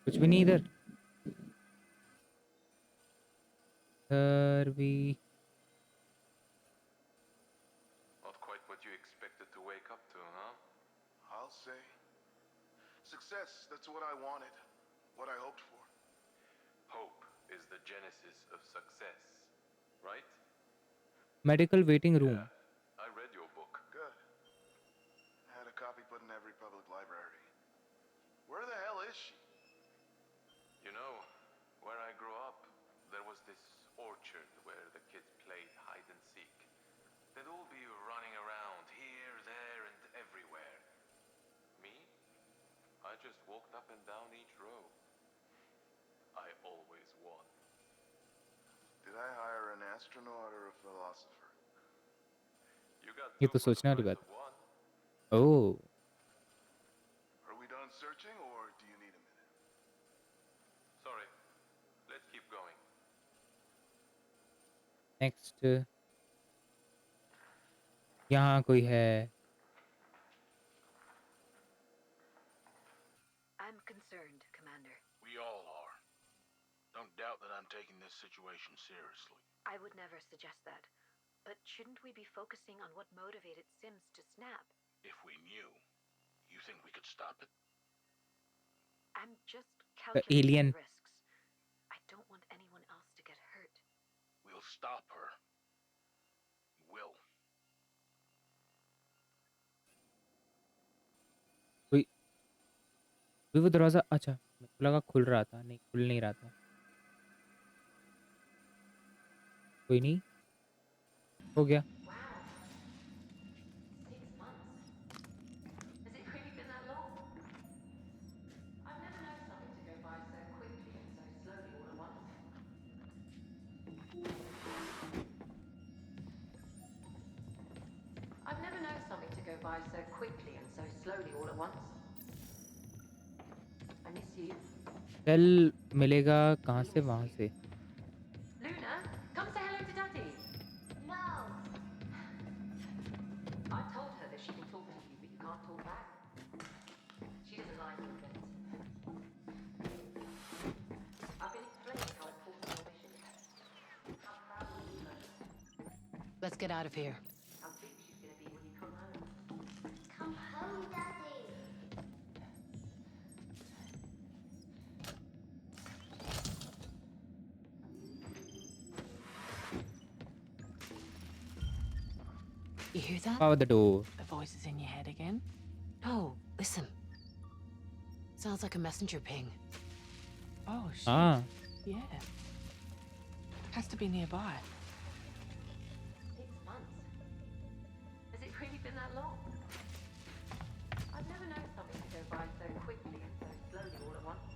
कुछ भी नहीं इधर. इधर भी Not quite what you expected to wake up to, huh? I'll say. Success, that's what I wanted. What I hoped for. Hope is the genesis of success, right? Medical waiting room. I read your book. Good. I had a copy put in every public library. Where the hell is she? You know, where I grew up, there was this orchard where the kids played hide and seek. They'd all be running around here, there, and everywhere. Me? I just walked up and down each row. I always won. Did I hire an astronaut or a philosopher? You got ये two तो for the सोचने वाली price बात of one. है. ओह. Are we done searching or do you need a minute? Sorry. Let's keep going. Next. यहाँ कोई है. I'm concerned, Commander. We all are. Don't doubt that I'm taking this situation seriously. I would never suggest that. But shouldn't we be focusing on what motivated Sims to snap? If we knew, you think we could stop it? I'm just calculating alien. the risks. I don't want anyone else to get hurt. We'll stop her. We will. वो दरवाजा. अच्छा मेरे को लगा खुल रहा था. नहीं खुल नहीं रहा था. कोई नहीं. हो गया. Has it really been that long? I've never known something to go by so quickly and so slowly all at once. I've never known something to go by so quickly and so slowly all at once. I miss you. Cell मिलेगा कहाँ से? वहाँ से. Luna, come say hello to Daddy. No. I told her that she can talk to you, but you can't talk back. She doesn't like it a bit. I've been explaining how important your mission is. How proud of you she is. Let's get out of here. How big she's gonna be when you come home. Come home, Daddy. You hear that? Power the door. The voice is in your head again? No, listen. Sounds like a messenger ping. Oh, shit. Ah. Yeah. Has to be nearby. 6 months. Has it really been that long? I've never known something to go by so quickly and so slowly all at once.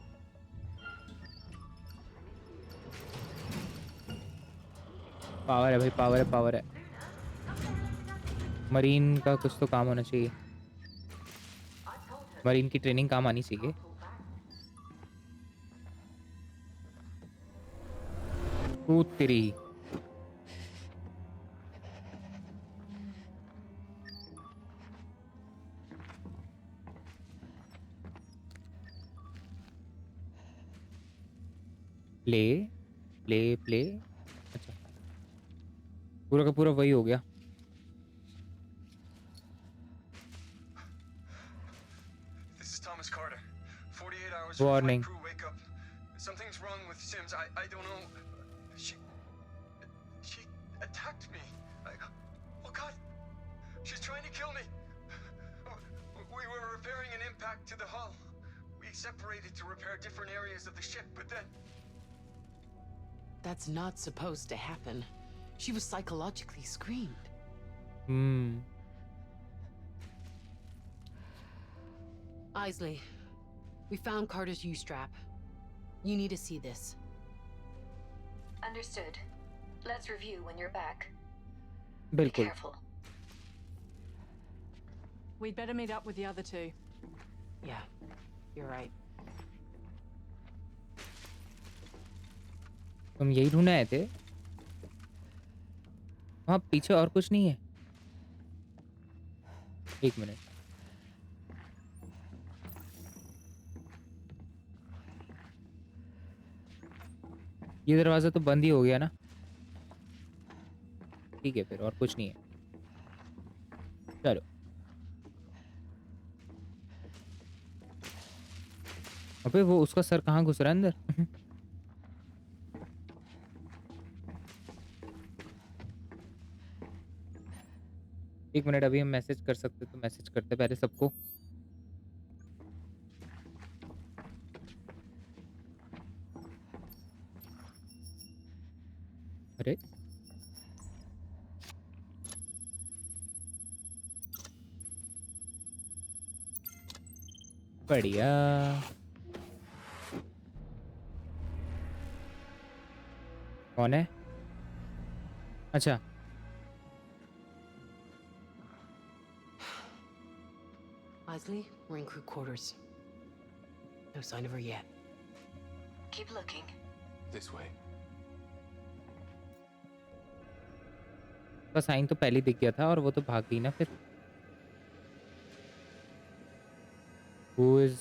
Power है भाई. Power है. Power है. Marine का कुछ तो काम होना चाहिए. मरीन की ट्रेनिंग काम आनी चाहिए. कूद तेरी. Play play play. अच्छा पूरा का पूरा वही हो गया. Thomas Carter. 48 hours before Warning. crew wake up. Something's wrong with Sims. I don't know. She attacked me. Oh God. She's trying to kill me. We were repairing an impact to the hull. We separated to repair different areas of the ship, but then... That's not supposed to happen. She was psychologically screened. Isley, we found Carter's U-strap. You need to see this. Understood. Let's review when you're back. Be बिल्कुल. careful. We'd better meet up with the other two. Yeah, you're right. तुम यही ढूंढने आए थे? वहाँ पीछे और कुछ नहीं है? एक मिनट. ये दरवाजा तो बंद ही हो गया ना? ठीक है फिर, और कुछ नहीं है. चलो. अबे वो उसका सर कहाँ घुस रहा है अंदर? एक मिनट, अभी हम मैसेज कर सकते तो मैसेज करते पहले सबको. अरे बढ़िया. कौन है? अच्छा, Isley, we're in crew quarters. No sign of her yet. Keep looking. This way. का साइन तो पहले ही दिख गया था और वो तो भाग गई ना फिर. Who is?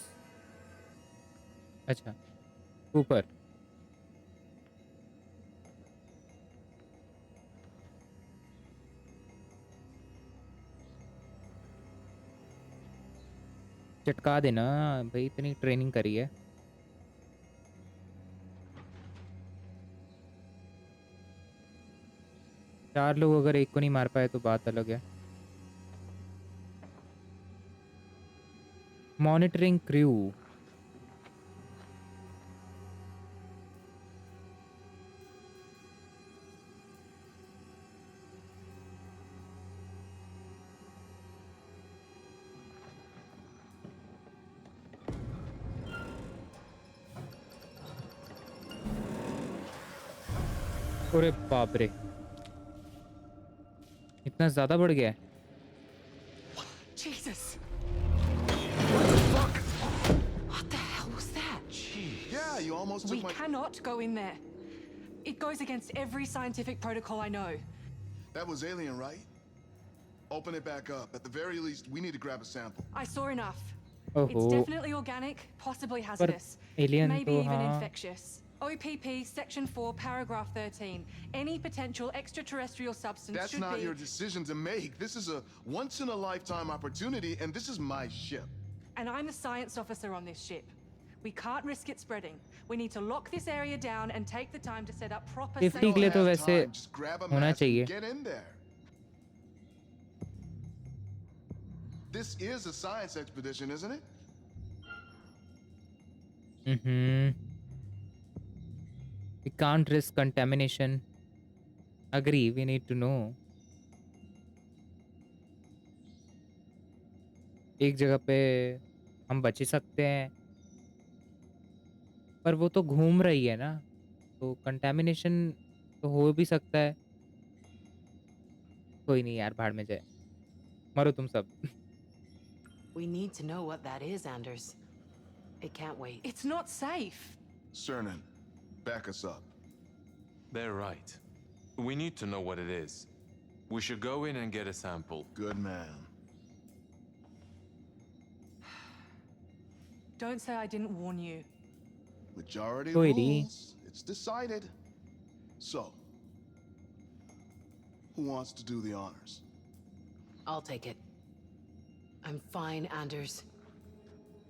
अच्छा, ऊपर. चटका देना भाई, इतनी ट्रेनिंग करी है. चार लोग अगर एक को नहीं मार पाए तो बात अलग है. Monitoring crew. अरे बाप रे, इतना ज्यादा बढ़ गया है. Jesus! What the hell was that? Yeah, you almost took We cannot go in there. It goes against every scientific protocol I know. That was alien, right? Open it back up. At the very least, we need to grab a sample. I saw enough. Oh, It's definitely organic, possibly hazardous. alien Maybe तो even हाँ. infectious. OPP Section 4, Paragraph 13. Any potential extraterrestrial substance That's should not be... your decision to make. This is a once-in-a-lifetime opportunity, and this is my ship. And I'm the science officer on this ship. We can't risk it spreading. We need to lock this area down and take the time to set up proper Safety के लिए तो वैसे Just grab a होना mask and चाहिए. get in there. This is a science expedition, isn't it? We can't risk contamination. Agree, we need to know. एक जगह पे हम बच ही सकते हैं, पर वो तो घूम रही है ना, तो कंटामिनेशन तो हो भी सकता है. कोई नहीं यार, भाड़ में जाए, मरो तुम सब. We need to know what that is, Anders. It can't wait. It's not safe. Cernan, back us up. They're right. We need to know what it is. We should go in and get a sample. Good man. Don't say I didn't warn you. Majority कोई नहीं. rules. It's decided. So, who wants to do the honors? I'll take it. I'm fine, Anders.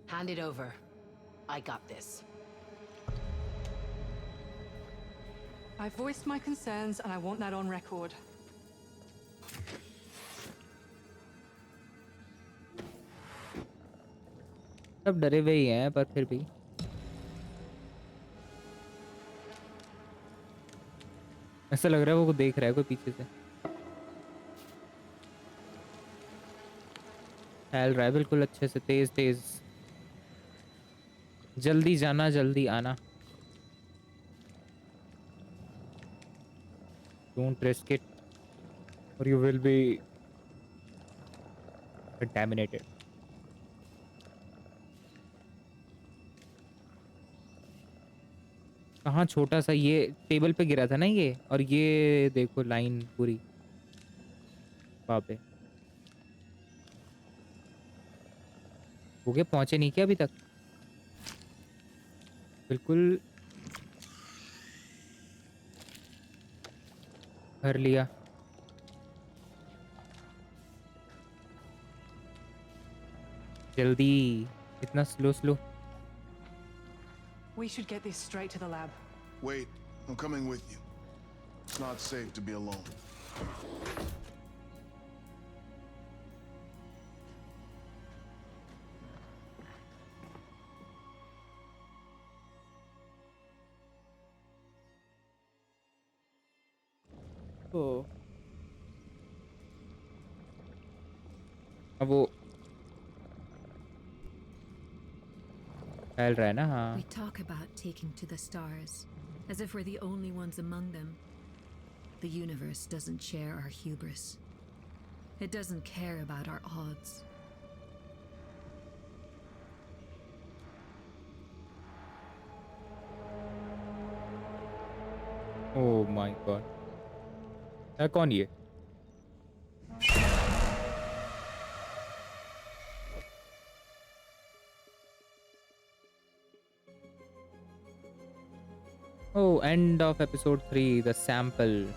Hand it over. I got this. I voiced my concerns and I want that on record. सब डरे हुए ही हैं पर फिर भी ऐसा लग रहा है वो देख रहा है कोई पीछे से। फैल रहा है बिल्कुल अच्छे से, तेज तेज। जल्दी जाना जल्दी आना। Don't risk it or you will be contaminated. कहाँ छोटा सा ये टेबल पे गिरा था ना ये, और ये देखो लाइन पूरी वहाँ पे। हो गया, पहुंचे नहीं क्या अभी तक? बिल्कुल भर लिया। जल्दी, इतना slow slow. We should get this straight to the lab. Wait, I'm coming with you. It's not safe to be alone. तो अब वो फैल रहा है ना। हाँ We talk about taking to the stars, as if we're the only ones among them. The universe doesn't share our hubris. It doesn't care about our odds. Oh my God, है कौन ये? Oh, end of episode 3, the sample.